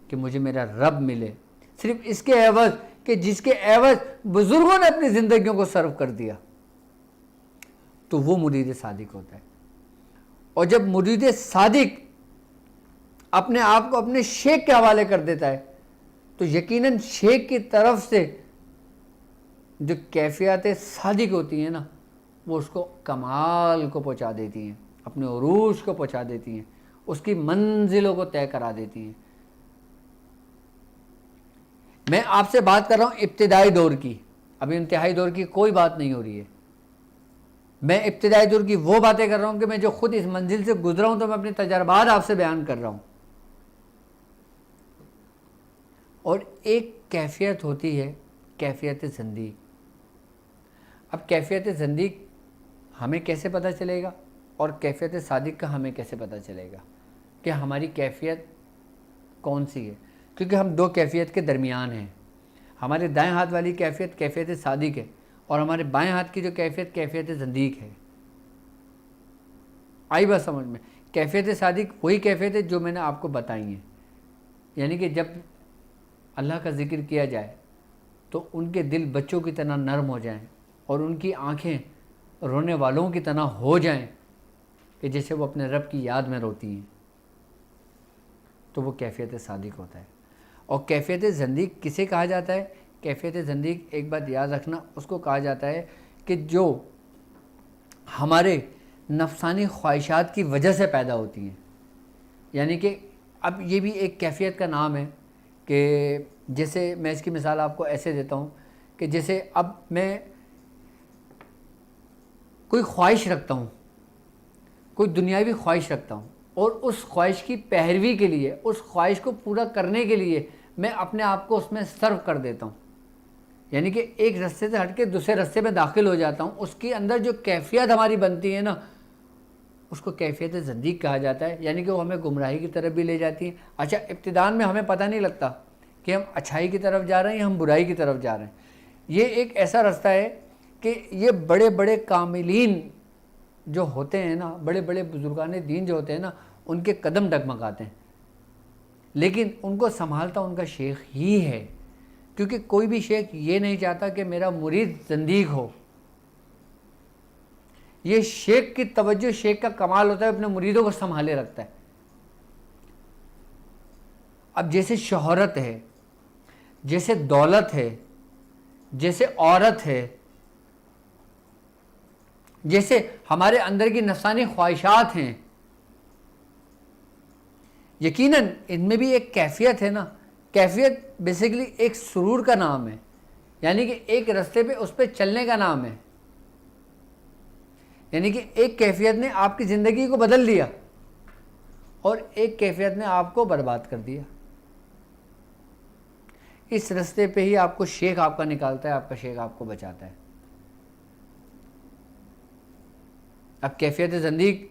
کہ مجھے میرا رب ملے، صرف اس کے عوض کہ جس کے عوض بزرگوں نے اپنی زندگیوں کو صرف کر دیا، تو وہ مرید صادق ہوتا ہے۔ اور جب مرید صادق اپنے آپ کو اپنے شیخ کے حوالے کر دیتا ہے تو یقیناً شیخ کی طرف سے جو کیفیت صادق ہوتی ہیں نا، وہ اس کو کمال کو پہنچا دیتی ہیں، اپنے عروج کو پہنچا دیتی ہیں، اس کی منزلوں کو طے کرا دیتی ہیں۔ میں آپ سے بات کر رہا ہوں ابتدائی دور کی، ابھی انتہائی دور کی کوئی بات نہیں ہو رہی ہے۔ میں ابتدائی دور کی وہ باتیں کر رہا ہوں کہ میں جو خود اس منزل سے گزرا ہوں، تو میں اپنے تجربات آپ سے بیان کر رہا ہوں۔ اور ایک کیفیت ہوتی ہے کیفیت زندیق۔ اب کیفیت زندیق ہمیں کیسے پتہ چلے گا اور کیفیت صادق کا ہمیں کیسے پتہ چلے گا کہ ہماری کیفیت کون سی ہے؟ کیونکہ ہم دو کیفیت کے درمیان ہیں۔ ہمارے دائیں ہاتھ والی کیفیت کیفیت صادق ہے اور ہمارے بائیں ہاتھ کی جو کیفیت کیفیت زندیق ہے۔ آئی بات سمجھ میں؟ کیفیت صادق وہی کیفیت ہے جو میں نے آپ کو بتائی ہیں، یعنی کہ جب اللہ کا ذکر کیا جائے تو ان کے دل بچوں کی طرح نرم ہو جائیں اور ان کی آنکھیں رونے والوں کی طرح ہو جائیں، کہ جیسے وہ اپنے رب کی یاد میں روتی ہیں، تو وہ کیفیت صادق ہوتا ہے۔ اور کیفیت زندیق کسے کہا جاتا ہے؟ کیفیت زندیق، ایک بات یاد رکھنا، اس کو کہا جاتا ہے کہ جو ہمارے نفسانی خواہشات کی وجہ سے پیدا ہوتی ہیں۔ یعنی کہ اب یہ بھی ایک کیفیت کا نام ہے کہ جیسے میں اس کی مثال آپ کو ایسے دیتا ہوں کہ جیسے اب میں کوئی خواہش رکھتا ہوں، کوئی دنیاوی خواہش رکھتا ہوں، اور اس خواہش کی پیروی کے لیے، اس خواہش کو پورا کرنے کے لیے میں اپنے آپ کو اس میں صرف کر دیتا ہوں، یعنی کہ ایک رستے سے ہٹ کے دوسرے رستے میں داخل ہو جاتا ہوں۔ اس کے اندر جو کیفیت ہماری بنتی ہے نا، اس کو کیفیت زندیق کہا جاتا ہے، یعنی کہ وہ ہمیں گمراہی کی طرف بھی لے جاتی ہے۔ اچھا، ابتدان میں ہمیں پتہ نہیں لگتا کہ ہم اچھائی کی طرف جا رہے ہیں یا ہم برائی کی طرف جا رہے ہیں۔ یہ ایک ایسا رستہ ہے کہ یہ بڑے بڑے کاملین جو ہوتے ہیں نا، بڑے بڑے بزرگان دین جو ہوتے ہیں نا، ان کے قدم ڈگمگاتے ہیں، لیکن ان کو سنبھالتا ان کا شیخ ہی ہے، کیونکہ کوئی بھی شیخ یہ نہیں چاہتا کہ میرا مرید زندیق ہو۔ یہ شیخ کی توجہ، شیخ کا کمال ہوتا ہے اپنے مریدوں کو سنبھالے رکھتا ہے۔ اب جیسے شہرت ہے، جیسے دولت ہے، جیسے عورت ہے، جیسے ہمارے اندر کی نفسانی خواہشات ہیں، یقیناً ان میں بھی ایک کیفیت ہے نا۔ کیفیت بیسیکلی ایک سرور کا نام ہے، یعنی کہ ایک رستے پہ اس پہ چلنے کا نام ہے، یعنی کہ ایک کیفیت نے آپ کی زندگی کو بدل دیا اور ایک کیفیت نے آپ کو برباد کر دیا۔ اس رستے پہ ہی آپ کو شیخ آپ کا نکالتا ہے، آپ کا شیخ آپ کو بچاتا ہے۔ اب کیفیت زندیق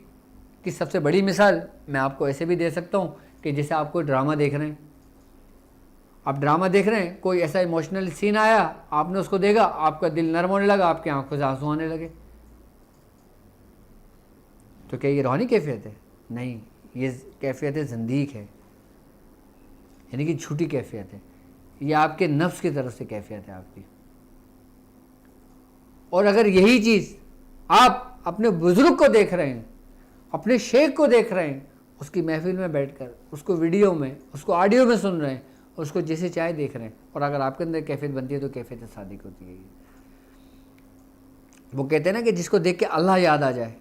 کی سب سے بڑی مثال میں آپ کو ایسے بھی دے سکتا ہوں کہ جیسے آپ کوئی ڈرامہ دیکھ رہے ہیں، آپ ڈرامہ دیکھ رہے ہیں، کوئی ایسا ایموشنل سین آیا، آپ نے اس کو دیکھا، آپ کا دل نرم ہونے لگا، آپ کی آنکھوں سے آنسو آنے لگے، تو کیا یہ روحانی کیفیت ہے؟ نہیں، یہ کیفیت زندیق ہے، یعنی کہ جھوٹی کیفیت ہے۔ یہ آپ کے نفس کی طرف سے کیفیت ہے آپ کی۔ اور اگر یہی چیز آپ اپنے بزرگ کو دیکھ رہے ہیں، اپنے شیخ کو دیکھ رہے ہیں، اس کی محفل میں بیٹھ کر، اس کو ویڈیو میں، اس کو آڈیو میں سن رہے ہیں، اس کو جیسے چاہے دیکھ رہے ہیں، اور اگر آپ کے اندر کیفیت بنتی ہے تو کیفیت صادق ہوتی ہے۔ وہ کہتے ہیں نا کہ جس کو دیکھ کے اللہ یاد آ جائے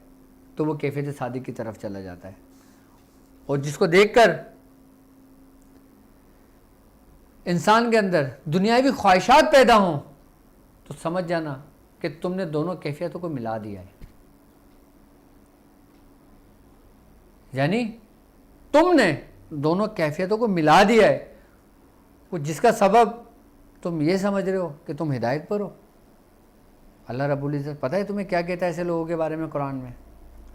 تو وہ کیفیت صادق کی طرف چلا جاتا ہے، اور جس کو دیکھ کر انسان کے اندر دنیاوی خواہشات پیدا ہوں تو سمجھ جانا کہ تم نے دونوں کیفیتوں کو ملا دیا ہے، یعنی تم نے دونوں کیفیتوں کو ملا دیا ہے، وہ جس کا سبب تم یہ سمجھ رہے ہو کہ تم ہدایت پر ہو۔ اللہ رب العزت پتہ ہے تمہیں کیا کہتا ہے ایسے لوگوں کے بارے میں قرآن میں؟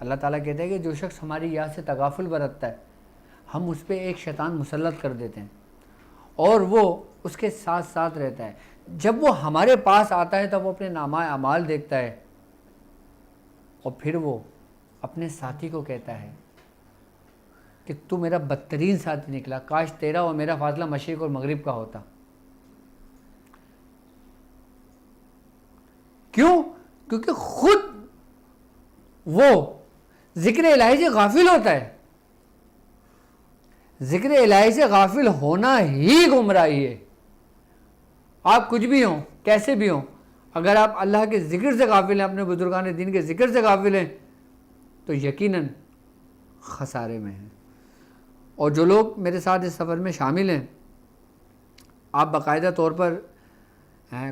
اللہ تعالیٰ کہتا ہے کہ جو شخص ہماری یاد سے تغافل برتتا ہے، ہم اس پہ ایک شیطان مسلط کر دیتے ہیں اور وہ اس کے ساتھ ساتھ رہتا ہے۔ جب وہ ہمارے پاس آتا ہے تب وہ اپنے نامہ اعمال دیکھتا ہے اور پھر وہ اپنے ساتھی کو کہتا ہے کہ تو میرا بدترین ساتھی نکلا، کاش تیرا اور میرا فاصلہ مشرق اور مغرب کا ہوتا۔ کیوں؟ کیونکہ خود وہ ذکر الہی سے غافل ہوتا ہے۔ ذکر الہی سے غافل ہونا ہی گمراہی ہے۔ آپ کچھ بھی ہوں، کیسے بھی ہوں، اگر آپ اللہ کے ذکر سے غافل ہیں، اپنے بزرگان دین کے ذکر سے غافل ہیں، تو یقیناً خسارے میں ہیں۔ اور جو لوگ میرے ساتھ اس سفر میں شامل ہیں، آپ باقاعدہ طور پر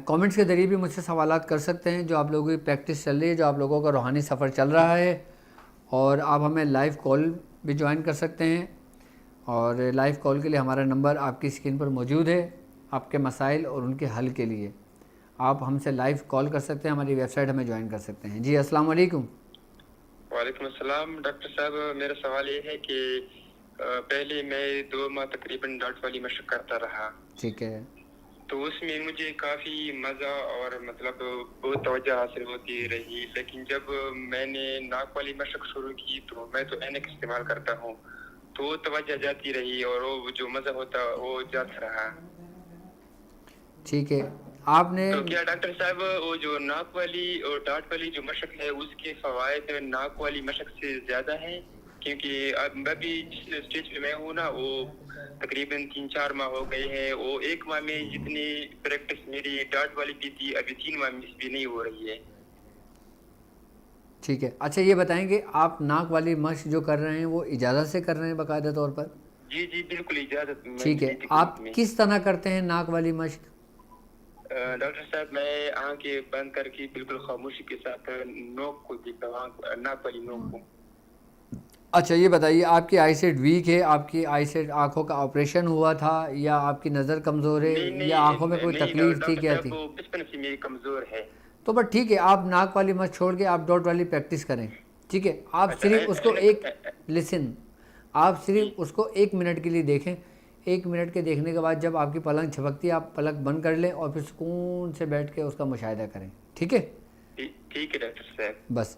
کامنٹس کے ذریعے بھی مجھ سے سوالات کر سکتے ہیں، جو آپ لوگوں کی پریکٹس چل رہی ہے، جو آپ لوگوں کا روحانی سفر چل رہا ہے، اور آپ ہمیں لائیو کال بھی جوائن کر سکتے ہیں، اور لائیو کال کے لیے ہمارا نمبر آپ کی اسکرین پر موجود ہے۔ آپ کے مسائل اور ان کے حل کے لیے آپ ہم سے لائیو کال کر سکتے ہیں، ہماری ویب سائٹ ہمیں جوائن کر سکتے ہیں۔ جی السلام علیکم۔ وعلیکم السلام ڈاکٹر صاحب، میرا سوال یہ ہے کہ پہلے میں 2 ماہ تقریباً ڈاٹ والی مشق کرتا رہا، ٹھیک ہے، تو اس میں مجھے کافی مزہ اور مطلب بہت توجہ حاصل ہوتی رہی، لیکن جب میں نے ناک والی مشق شروع کی تو میں تو اینک استعمال کرتا ہوں، تو وہ توجہ جاتی رہی اور وہ جو مزہ ہوتا وہ جاتا رہا۔ ٹھیک ہے، آپ نے تو کیا ڈاکٹر صاحب وہ جو ناک والی اور ڈاٹ والی جو مشق ہے اس کے فوائد ناک والی مشق سے زیادہ ہیں؟ کیونکہ اب میں بھی جس اسٹیج پہ میں ہوں نا وہ تقریباً 3-4 ماہ ہو گئے ہیں، وہ 1 ماہ میں جتنی پریکٹس میری ڈاٹ والی کی تھی ابھی 3 ماہ میں بھی نہیں ہو رہی ہے۔ ٹھیک ہے، اچھا یہ بتائیں کہ آپ ناک والی مشق جو کر رہے ہیں وہ اجازت سے کر رہے ہیں باقاعدہ طور پر؟ جی جی بالکل اجازت ٹھیک ہے، میری خدمت آپ میں۔ کس طرح کرتے ہیں ناک والی مشق؟ ڈاکٹر صاحب میں آنکھیں بند کر کے بالکل خاموشی کے ساتھ نوک کو دیکھتا ہوں، ناک والی نوک کو۔ اچھا یہ بتائیے، آپ کی آئی سیٹ ویک ہے، آپ کی آئی سیٹ آنکھوں کا آپریشن ہوا تھا، یا آپ کی نظر کمزور ہے، نہیں یا آنکھوں میں نہیں کوئی نہیں تکلیف تھی، ڈاکٹر کیا صاحب تھی؟ وہ بچپن سے میری کمزور ہے۔ تو بس ٹھیک ہے، آپ ناک والی مشق چھوڑ کے آپ ڈاٹ والی پریکٹس کریں، ٹھیک ہے؟ آپ اچھا صرف اس کو لسن، آپ جی صرف اس کو 1 منٹ کے لیے دیکھیں۔ 1 منٹ کے دیکھنے کے بعد جب آپ کی پلک جھپکتی ہے آپ پلک بند کر لیں اور پھر سکون سے بیٹھ کے اس کا مشاہدہ کریں، ٹھیک ہے؟ ٹھیک ہے ڈاکٹر صاحب۔ بس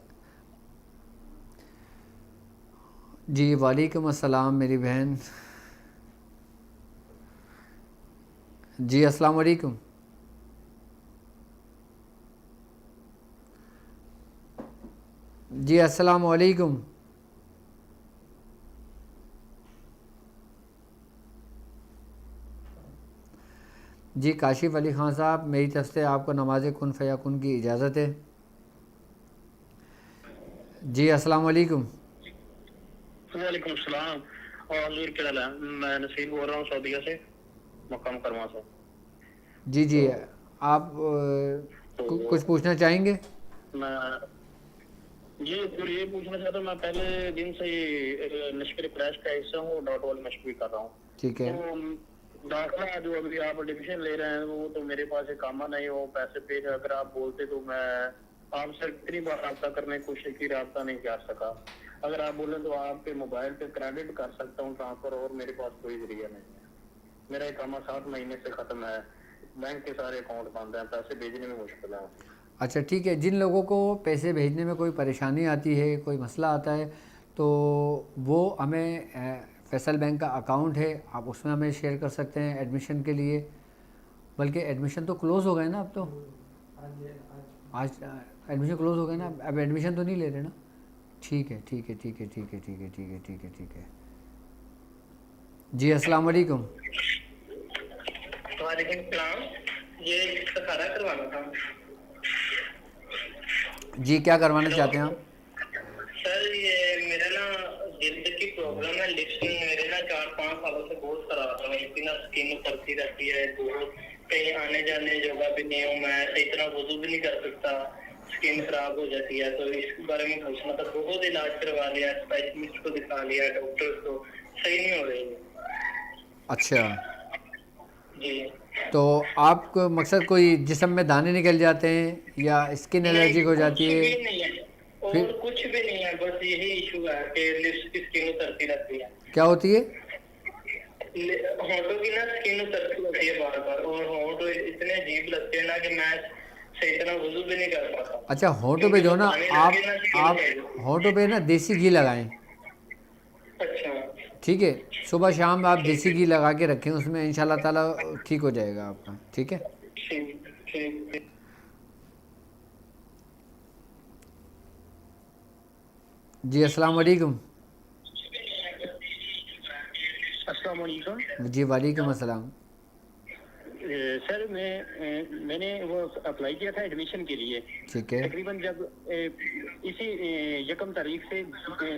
جی وعلیکم السلام میری بہن، جی السلام علیکم۔ جی السلام علیکم۔ جی کاشف علی خان صاحب، میری طرف سے آپ کو نماز کن فیکن کی اجازت ہے۔ جی السلام علیکم۔ وعلیکم السلام اور حضور کیا حال ہے؟ میں نصیر بول رہا ہوں سعودیہ سے، مکہ مکرمہ سے۔ جی جی، آپ کچھ پوچھنا چاہیں گے؟ میں یہ پوچھنا چاہتا ہوں، میں پہلے دن سے لشکر پریس کا حصہ ہوں، ڈاٹ وال مشق بھی کر رہا ہوں۔ ٹھیک ہے، تو داخلہ جو ابھی آپ ایڈمیشن لے رہے ہیں وہ تو میرے پاس ایک کام نہیں، وہ پیسے پے اگر آپ بولتے تو میں آپ سے کتنی بار رابطہ کرنے کی کوشش کی، رابطہ نہیں کر سکا۔ اگر آپ بولیں تو آپ کے موبائل پہ کریڈٹ کر سکتا ہوں ٹرانسفر، اور میرے پاس کوئی ذریعہ نہیں ہے۔ میرا اقامہ 7 مہینے سے ختم ہے، بینک کے سارے اکاؤنٹ بند ہیں، پیسے بھیجنے میں مشکل ہے۔ اچھا ٹھیک ہے، جن لوگوں کو پیسے بھیجنے میں کوئی پریشانی آتی ہے، کوئی مسئلہ آتا ہے، تو وہ ہمیں فیصل بینک کا اکاؤنٹ ہے، آپ اس میں ہمیں شیئر کر سکتے ہیں ایڈمیشن کے لیے۔ بلکہ ایڈمیشن تو کلوز ہو گئے نا اب تو، آج ایڈمیشن کلوز ہو گئے نا، اب ایڈمیشن تو نہیں لے رہے نا؟ ٹھیک ہے ٹھیک ہے ٹھیک ہے ٹھیک ہے ٹھیک ہے ٹھیک ہے ٹھیک ہے ٹھیک ہے۔ جی السلام علیکم۔ وعلیکم السلام، یہ سکھارا کروانا تھا جی کیا کروانا چاہتے ہیں آپ؟ سر۔ یہ میرا نا جلد کی پرابلم ہے، لپسنگ میرے نا 4-5 سالوں سے بہت خراب ہے، اس کی نا اسکن اترتی رہتی ہے، بہت کہیں آنے جانے جگہ بھی نہیں ہوں میں، صحیح طرح وضو بھی نہیں کر سکتا، اسکن خراب ہو جاتی ہے۔ تو اس بارے میں پوچھنا تھا، بہت علاج کروا لیا، اسپیشلسٹ کو دکھا لیا، ڈاکٹر کو، صحیح نہیں ہو رہی ہے۔ اچھا، جی تو آپ کو مقصد کوئی جسم میں دانے نکل جاتے ہیں یا اسکن الرجی ہو جاتی ہے؟ کچھ بھی نہیں ہے، پھر اور کچھ بھی نہیں ہے، بس یہی ایشو ہے کہ لپس کی اسکن اترتی رہتی ہے، کیا ہوتی ہے؟ ہونٹوں کی نا اسکن اترتی ہوتی ہے بار بار، اور ہونٹ اتنے عجیب لگتے ہیں نا کہ میں صحیح طرح وضو بھی نہیں کر پاتا۔ اچھا ہونٹوں پہ جو نا آپ ہونٹوں پہ نا دیسی گھی لگائیں، اچھا ٹھیک ہے؟ صبح شام آپ دیسی گھی لگا کے رکھیں اس میں، انشاءاللہ تعالیٰ ٹھیک ہو جائے گا آپ کا، ٹھیک ہے؟ ٹھیک ٹھیک۔ جی السلام علیکم۔ السلام علیکم۔ جی وعلیکم السلام۔ سر میں نے وہ اپلائی کیا تھا ایڈمیشن کے لیے، ٹھیک ہے، تقریباً جب اسی 1 تاریخ سے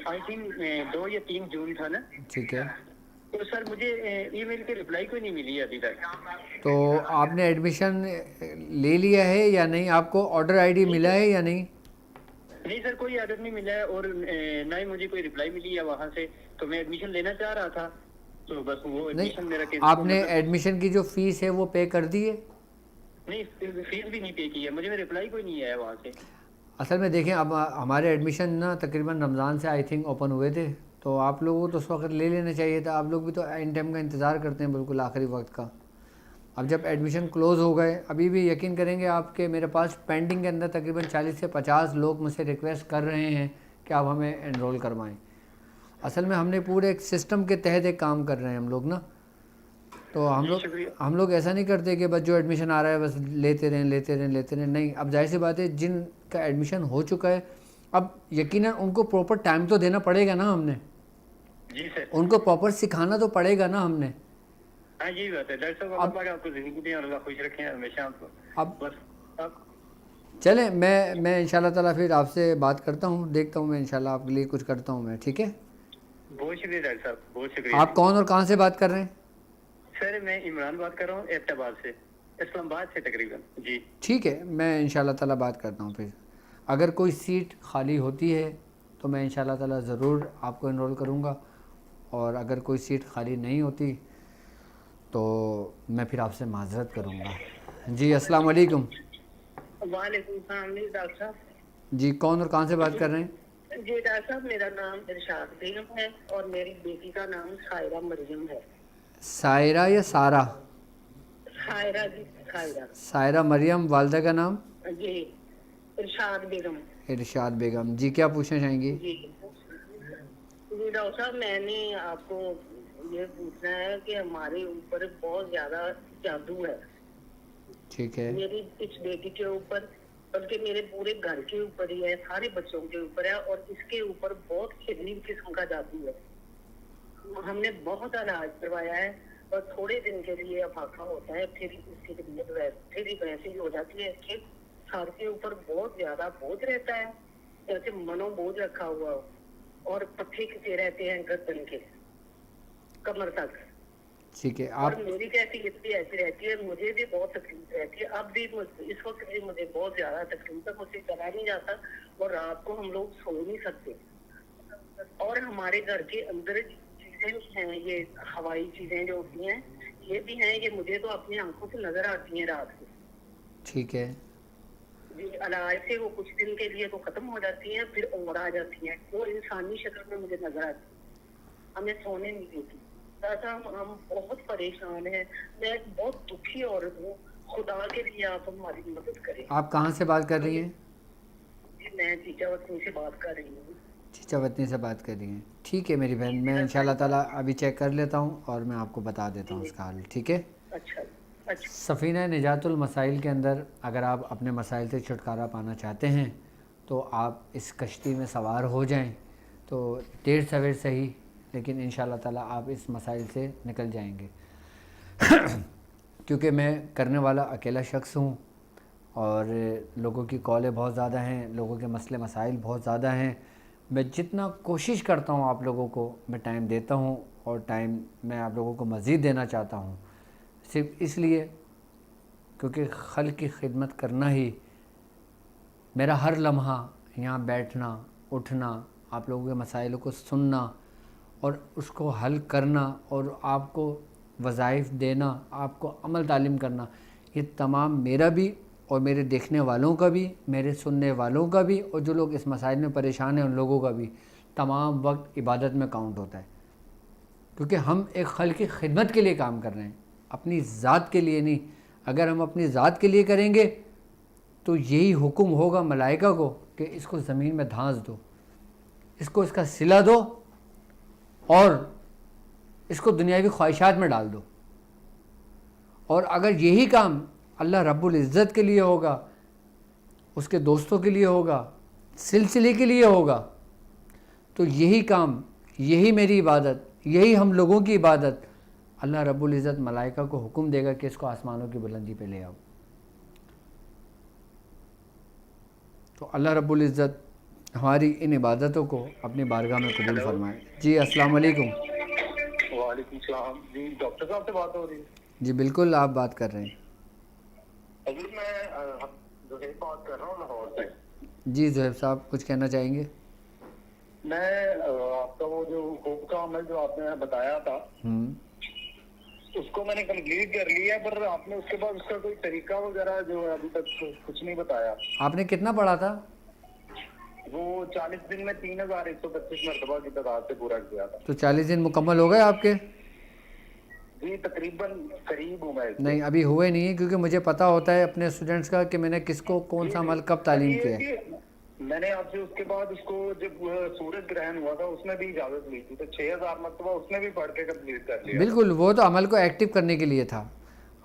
آئی تھنک 2 یا 3 جون تھا نا، ٹھیک ہے، تو سر مجھے ای میل کی رپلائی کوئی نہیں ملی ابھی تک۔ تو آپ نے ایڈمیشن لے لیا ہے یا نہیں؟ آپ کو آرڈر آئی ڈی ملا ہے یا نہیں؟ نہیں سر، کوئی آرڈر نہیں ملا ہے، اور نہ ہی مجھے کوئی رپلائی ملی ہے وہاں سے، تو میں ایڈمیشن لینا چاہ رہا تھا، تو بس وہ ایڈمیشن میرا نہیں، آپ نے ایڈمیشن کی جو فیس ہے وہ پے کر دی ہے؟ نہیں، فیس بھی نہیں پے کی ہے، مجھے رپلائی کوئی نہیں آیا وہاں سے۔ اصل میں دیکھیں، اب ہمارے ایڈمیشن نا تقریباً رمضان سے آئی تھنک اوپن ہوئے تھے، تو آپ لوگوں کو تو اس وقت لے لینا چاہیے تھا، آپ لوگ بھی تو اینڈ ٹائم کا انتظار کرتے ہیں بالکل آخری وقت کا۔ اب جب ایڈمیشن کلوز ہو گئے، ابھی بھی یقین کریں گے آپ کے میرے پاس پینڈنگ کے اندر تقریباً 40 سے 50 لوگ مجھ سے ریکویسٹ کر رہے ہیں کہ آپ ہمیں انرول کروائیں۔ اصل میں ہم نے پورے ایک سسٹم کے تحت ایک کام کر رہے ہیں ہم لوگ نا، تو ہم لوگ ایسا نہیں کرتے کہ بس جو ایڈمیشن آ رہا ہے بس لیتے رہیں. نہیں, اب ظاہر سی بات ہے جن کا ایڈمیشن ہو چکا ہے اب یقیناً ان کو پراپر ٹائم تو دینا پڑے گا نا ہم نے. جی سر. ان کو پراپر سکھانا تو پڑے گا نا ہم نے. ہاں جی بات ہے. ڈاکٹر صاحب اللہ پاک آپ کو زندگی دیں اور اللہ خوش رکھیں ہمیشہ آپ کو. اب بس چلیں, میں انشاءاللہ تعالیٰ پھر آپ سے بات کرتا ہوں, دیکھتا ہوں میں انشاءاللہ آپ کے لیے کچھ کرتا ہوں میں. ٹھیک ہے, بہت شکریہ ڈاکٹر صاحب, بہت شکریہ. آپ کون اور کہاں سے بات کر رہے ہیں؟ سر میں عمران بات کر رہا ہوں ایبٹ آباد سے, اسلام آباد سے تقریباً. جی ٹھیک ہے, میں انشاءاللہ تعالیٰ بات کرتا ہوں. پھر اگر کوئی سیٹ خالی ہوتی ہے تو میں انشاءاللہ تعالیٰ ضرور آپ کو انرول کروں گا, اور اگر کوئی سیٹ خالی نہیں ہوتی تو میں پھر آپ سے معذرت کروں گا. جی السلام علیکم. وعلیکم السلام. جی ڈاکٹر صاحب. جی کون اور کہاں سے بات کر رہے ہیں؟ جی ڈاکٹر صاحب میرا نام ارشاد بیگم ہے اور میری بیٹی کا نام سائرہ مریم ہے. سائرہ یا سارہ؟ سائرہ جی, سائرہ. سائرہ مریم. والدہ کا نام؟ جی ارشاد بیگم. ارشاد بیگم. جی کیا پوچھنا چاہیں گی؟ جی جی ڈاکٹر صاحب میں نے آپ کو یہ پوچھنا ہے کہ ہمارے اوپر بہت زیادہ جادو ہے. ٹھیک ہے. میری اس بیٹی کے اوپر بلکہ میرے پورے گھر کے اوپر ہی ہے, سارے بچوں کے اوپر ہے, اور اس کے اوپر بہت شدید قسم کا جادو ہے. ہم نے بہت علاج کروایا ہے اور تھوڑے دن کے لیے افاقہ ہوتا ہے, پھر اس کی طبیعت ویسے ہی ہو جاتی ہے کہ سر کے اوپر بہت زیادہ بوجھ رہتا ہے, جیسے منو بوجھ رکھا ہوا ہو, اور پتھے کھچے رہتے ہیں گردن کے کمر تک. ٹھیک ہے. اور میری کیفیت بھی ایسی رہتی ہے, مجھے بھی بہت تکلیف رہتی ہے. اب بھی اس وقت بھی مجھے بہت زیادہ تکلیف ہے, مجھے چلا نہیں جاتا اور رات کو ہم لوگ سو نہیں سکتے. اور ہمارے گھر کے اندر چیزیں ہیں, یہ ہوائی چیزیں جو ہوتی ہیں یہ بھی ہیں, یہ مجھے تو اپنی آنکھوں سے نظر آتی ہیں رات کو. ٹھیک ہے. جی علاج سے وہ کچھ دن کے لیے تو ختم ہو جاتی ہیں, پھر اور آ جاتی ہیں, وہ انسانی شکل میں مجھے نظر آتی ہے, ہمیں سونے نہیں دیتی. ہم بہت پریشان ہیں, میں بہت دکھی عورت ہوں, خدا کے لیے آپ ہماری مدد کریں. آپ کہاں سے بات کر رہی ہیں؟ جی میں چیچا وطنی سے بات کر رہی ہوں. چیچا وطنی سے بات کر رہی ہیں. ٹھیک ہے میری بہن, میں انشاءاللہ تعالیٰ ابھی چیک کر لیتا ہوں اور میں آپ کو بتا دیتا ہوں اس کا حل. ٹھیک ہے. اچھا اچھا. سفینہ نجات المسائل کے اندر اگر آپ اپنے مسائل سے چھٹکارا پانا چاہتے ہیں تو آپ اس کشتی میں سوار ہو جائیں, تو دیر سویر صحیح لیکن انشاءاللہ تعالیٰ آپ اس مسائل سے نکل جائیں گے. کیونکہ میں کرنے والا اکیلا شخص ہوں اور لوگوں کی کالیں بہت زیادہ ہیں, لوگوں کے مسئلے مسائل بہت زیادہ ہیں. میں جتنا کوشش کرتا ہوں آپ لوگوں کو میں ٹائم دیتا ہوں, اور ٹائم میں آپ لوگوں کو مزید دینا چاہتا ہوں, صرف اس لیے کیونکہ خلق کی خدمت کرنا ہی میرا ہر لمحہ, یہاں بیٹھنا اٹھنا, آپ لوگوں کے مسائل کو سننا اور اس کو حل کرنا اور آپ کو وظائف دینا, آپ کو عمل تعلیم کرنا, یہ تمام میرا بھی اور میرے دیکھنے والوں کا بھی, میرے سننے والوں کا بھی, اور جو لوگ اس مسائل میں پریشان ہیں ان لوگوں کا بھی تمام وقت عبادت میں کاؤنٹ ہوتا ہے. کیونکہ ہم ایک خلق کی خدمت کے لیے کام کر رہے ہیں, اپنی ذات کے لیے نہیں. اگر ہم اپنی ذات کے لیے کریں گے تو یہی حکم ہوگا ملائکہ کو کہ اس کو زمین میں دھانس دو, اس کو اس کا صلہ دو اور اس کو دنیاوی خواہشات میں ڈال دو. اور اگر یہی کام اللہ رب العزت کے لیے ہوگا, اس کے دوستوں کے لیے ہوگا, سلسلے کے لیے ہوگا, تو یہی کام, یہی میری عبادت, یہی ہم لوگوں کی عبادت اللہ رب العزت ملائکہ کو حکم دے گا کہ اس کو آسمانوں کی بلندی پہ لے آؤ. تو اللہ رب العزت ہماری ان عبادتوں کو اپنی بارگاہ میں قبول فرمائے. جی السلام علیکم. وعلیکم السلام. جی ڈاکٹر صاحب سے بات ہو رہی ہے؟ جی بالکل آپ بات کر رہے ہیں. ابھی میں زہیب بات کر رہا ہوں لاہور سے. جی زہیب صاحب کچھ کہنا چاہیں گے؟ میں آپ کا وہ جو خوب کا عمل جو آپ نے بتایا تھا اس کو میں نے کمپلیٹ کر لیا, پر آپ نے اس کے بعد اس کا کوئی طریقہ وغیرہ جو ہے ابھی تک کچھ نہیں بتایا. آپ نے کتنا پڑھا تھا؟ وہ 40 دن میں 3125 مرتبہ کی تعداد سے پورا کیا تھا. تو 40 دن مکمل ہو گئے آپ کے؟ جی تقریباً قریب ہوں میں. نہیں ابھی ہوئے نہیں ہیں, کیونکہ مجھے پتہ ہوتا ہے اپنے اسٹوڈنٹس کا کہ میں نے کس کو کون سا عمل کب تعلیم کیا ہے. میں نے آپ سے اس کے بعد اس کو جب سورج گرہن ہوا تھا اس میں بھی اجازت لی تھی تو 6000 مرتبہ اس میں بھی پڑھ کے کمپلیٹ کر لیا. بالکل، وہ تو عمل کو ایکٹیو کرنے کے لیے تھا.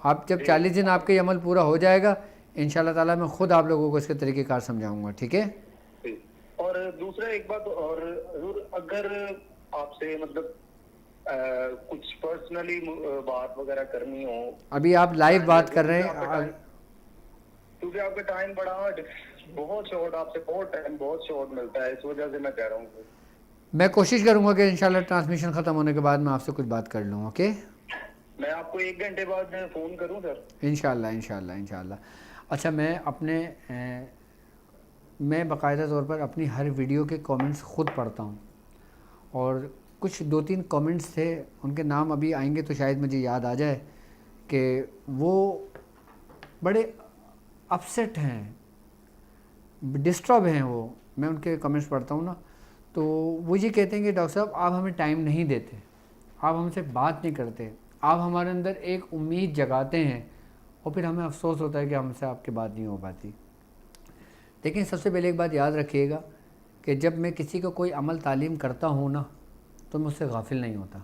آپ جب 40 دن آپ کا یہ عمل پورا ہو جائے گا انشاءاللہ تعالیٰ میں خود آپ لوگوں کو اس کے طریقہ کار سمجھاؤں گا. ٹھیک ہے. اور دوسرا ایک بات اور حضور، اگر آپ سے مطلب کچھ پرسنلی بات وغیرہ کرنی ہو. ابھی آپ لائیو بات کر رہے ہیں کیونکہ آپ کا ٹائم بڑا بہت شارٹ، آپ سے بہت ٹائم بہت شارٹ ملتا ہے، اس وجہ سے میں کہہ رہا ہوں. میں کوشش کروں گا کہ انشاءاللہ ٹرانسمیشن ختم ہونے کے بعد میں آپ سے کچھ بات کر لوں. اوکے، میں آپ کو 1 گھنٹے بعد فون کروں سر. انشاءاللہ. اچھا، میں باقاعدہ طور پر اپنی ہر ویڈیو کے کامنٹس خود پڑھتا ہوں، اور کچھ 2-3 کامنٹس تھے ان کے نام ابھی آئیں گے تو شاید مجھے یاد آ جائے کہ وہ بڑے اپسیٹ ہیں، ڈسٹرب ہیں. وہ میں ان کے کمنٹس پڑھتا ہوں نا، تو وہ یہ کہتے ہیں کہ ڈاکٹر صاحب آپ ہمیں ٹائم نہیں دیتے، آپ ہم سے بات نہیں کرتے، آپ ہمارے اندر ایک امید جگاتے ہیں اور پھر ہمیں افسوس ہوتا ہے کہ ہم سے آپ کی بات نہیں ہو پاتی. لیکن سب سے پہلے ایک بات یاد رکھیے گا کہ جب میں کسی کو کوئی عمل تعلیم کرتا ہوں نا تو میں اس سے غافل نہیں ہوتا.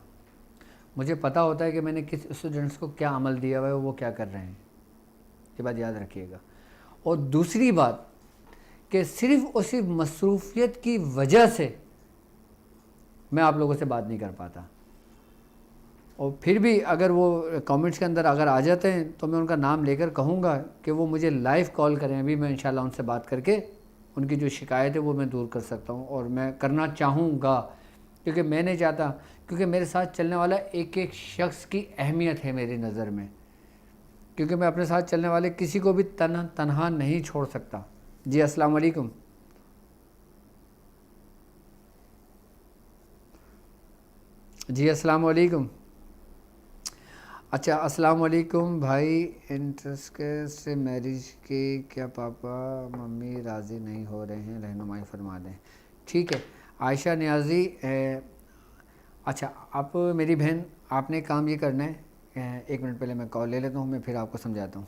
مجھے پتہ ہوتا ہے کہ میں نے کس اسٹوڈنٹس کو کیا عمل دیا ہوا ہے، وہ کیا کر رہے ہیں. یہ بات یاد رکھیے گا. اور دوسری بات کہ صرف اور صرف مصروفیت کی وجہ سے میں آپ لوگوں سے بات نہیں کر پاتا. اور پھر بھی اگر وہ کامنٹس کے اندر اگر آ جاتے ہیں تو میں ان کا نام لے کر کہوں گا کہ وہ مجھے لائیو کال کریں. ابھی میں انشاءاللہ ان سے بات کر کے ان کی جو شکایت ہے وہ میں دور کر سکتا ہوں، اور میں کرنا چاہوں گا کیونکہ میں نہیں چاہتا، کیونکہ میرے ساتھ چلنے والا ایک ایک شخص کی اہمیت ہے میری نظر میں، کیونکہ میں اپنے ساتھ چلنے والے کسی کو بھی تنہا نہیں چھوڑ سکتا. جی السلام علیکم. جی السلام علیکم. اچھا، السلام علیکم بھائی. انٹرسٹ سے میرج کے کیا پاپا ممی راضی نہیں ہو رہے ہیں، رہنمائی فرما دیں. ٹھیک ہے عائشہ نیازی. اچھا آپ میری بہن، آپ نے کام یہ کرنا ہے، 1 منٹ پہلے میں کال لے لیتا ہوں، میں پھر آپ کو سمجھاتا ہوں.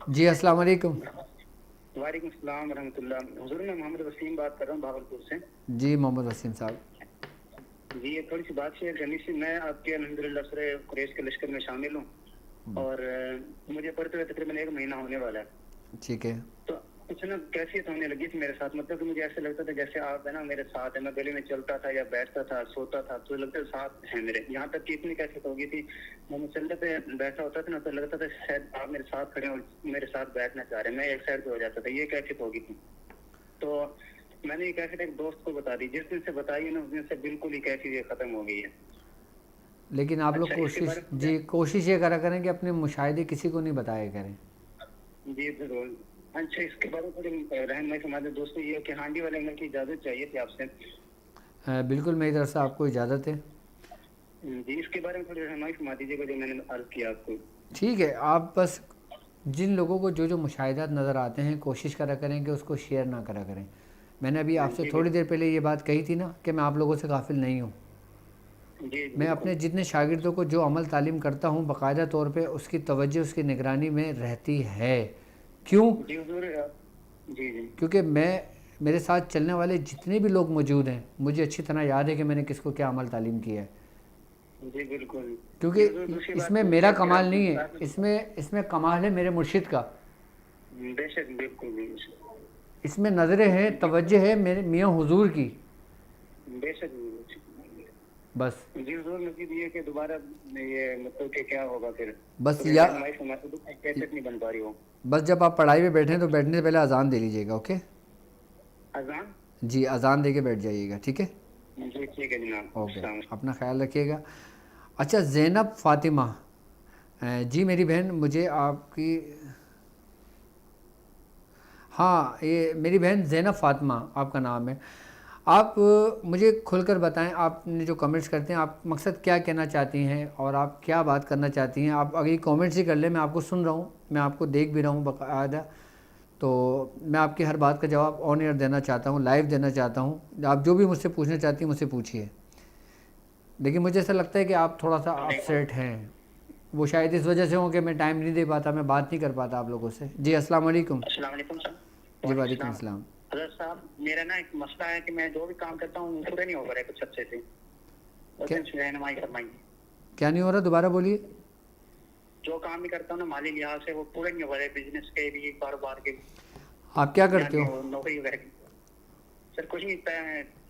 جی السلام علیکم. وعلیکم السلام ورحمۃ اللہ. حضور میں محمد وسیم بات کر رہا ہوں بھاگلپور سے. جی محمد وسیم صاحب. جی یہ تھوڑی سی بات شیئر کرنی تھی. میں آپ کے الحمدللہ سر قریش کے لشکر میں شامل ہوں اور مجھے پڑھتے ہوئے تقریباً 1 مہینہ ہونے والا ہے. ٹھیک ہے. تو کچھ نا کیفیت ہونے لگی تھی میرے ساتھ، مطلب کہ مجھے ایسے لگتا تھا جیسے آپ ہے نا میرے ساتھ ہے. میں گلی میں چلتا تھا یا بیٹھتا تھا، سوتا تھا تو لگتا ہے ساتھ ہیں میرے. یہاں تک کہ اتنی کیفیت ہو گئی تھی، میں مسلح پہ بیٹھا ہوتا تھا نا تو لگتا تھا شاید آپ میرے ساتھ کھڑے اور میرے ساتھ بیٹھنا چاہ رہے ہیں. میں ایک سائڈ پہ ہو جاتا تھا. یہ کیفیت ہو گئی تھی. تو میں نے یہ کیفیت ایک دوست کو بتا دی. جس دن سے بتائی نا اس دن سے بالکل ہی کیفیت ختم ہو گئی ہے. لیکن آپ لوگ کوشش یہ کرا کریں کہ اپنے مشاہدے کسی کو نہیں بتایا کریں. جی ضرور. اچھا اس کے بارے میں تھوڑی رہنمائی فرما دیں. دوستوں یہ کہ ہانڈی والے انگل کی اجازت چاہیے تھی آپ سے. بالکل میری طرف سے آپ کو اجازت ہے. جی اس کے بارے میں تھوڑی رہنمائی فرما دیجیے گا جو میں نے عرض کیا آپ کو. ٹھیک ہے. آپ بس جن لوگوں کو جو مشاہدات نظر آتے ہیں کوشش کرا کریں کہ اس کو شیئر نہ کرا کریں. میں نے ابھی آپ سے تھوڑی دیر پہلے یہ بات کہی تھی نا کہ میں آپ لوگوں سے غافل نہیں ہوں. میں اپنے جتنے شاگردوں کو جو عمل تعلیم کرتا ہوں باقاعدہ طور پہ اس کی توجہ اس کی نگرانی میں رہتی ہے. کیوں؟ کیونکہ میرے ساتھ چلنے والے جتنے بھی لوگ موجود ہیں مجھے اچھی طرح یاد ہے کہ میں نے کس کو کیا عمل تعلیم کیا ہے. جی بالکل. کیونکہ اس میں میرا کمال نہیں ہے، اس میں کمال ہے میرے مرشد کا. بے شک بالکل. اس میں نظریں ہیں، توجہ ہے میرے میاں حضور کی. بے شک. بس جی حضور مزید یہ کہ دوبارہ یہ مطلب کہ کیا ہوگا پھر؟ بس کیسے نہیں بن پا رہی ہو. بس جب آپ پڑھائی میں بیٹھیں تو بیٹھنے سے پہلے اذان دے لیجیے گا. اوکے؟ اذان؟ جی اذان دے کے بیٹھ جائیے گا. ٹھیک ہے؟ جی ٹھیک ہے جناب. اوکے، اپنا خیال رکھیے گا. اچھا زینب فاطمہ. جی میری بہن مجھے آپ کی ہاں یہ میری بہن زینب فاطمہ آپ کا نام ہے. آپ مجھے کھل کر بتائیں آپ نے جو کمنٹس کرتے ہیں آپ مقصد کیا کہنا چاہتی ہیں اور آپ کیا بات کرنا چاہتی ہیں. آپ اگر کامنٹس ہی کر لیں، میں آپ کو سن رہا ہوں، میں آپ کو دیکھ بھی رہا ہوں باقاعدہ، تو میں آپ کی ہر بات کا جواب آن ایئر دینا چاہتا ہوں، لائیو دینا چاہتا ہوں. آپ جو بھی مجھ سے پوچھنا چاہتی ہیں مجھ سے پوچھیے. لیکن مجھے ایسا لگتا ہے کہ آپ تھوڑا سا اپسیٹ ہیں، وہ شاید اس وجہ سے ہوں کہ میں ٹائم نہیں دے پاتا، میں بات نہیں کر پاتا آپ لوگوں سے. جی السلام علیکم. السلام علیکم سر. جی وعلیکم السلام. حضرت صاحب میرا نا ایک مسئلہ ہے کہ میں جو بھی کام کرتا ہوں پورے نہیں ہو رہا ہے کچھ اچھے سے, کیا رہنمائی فرمائیے. کیا نہیں ہو رہا؟ دوبارہ بولیے. جو کام بھی کرتا ہوں نا مالی لحاظ سے وہ پورے نہیں ہو رہے, بزنس کے بھی, کاروبار کے بھی. آپ کیا کرتے ہو؟ نوکری وغیرہ کی. سر کچھ نہیں,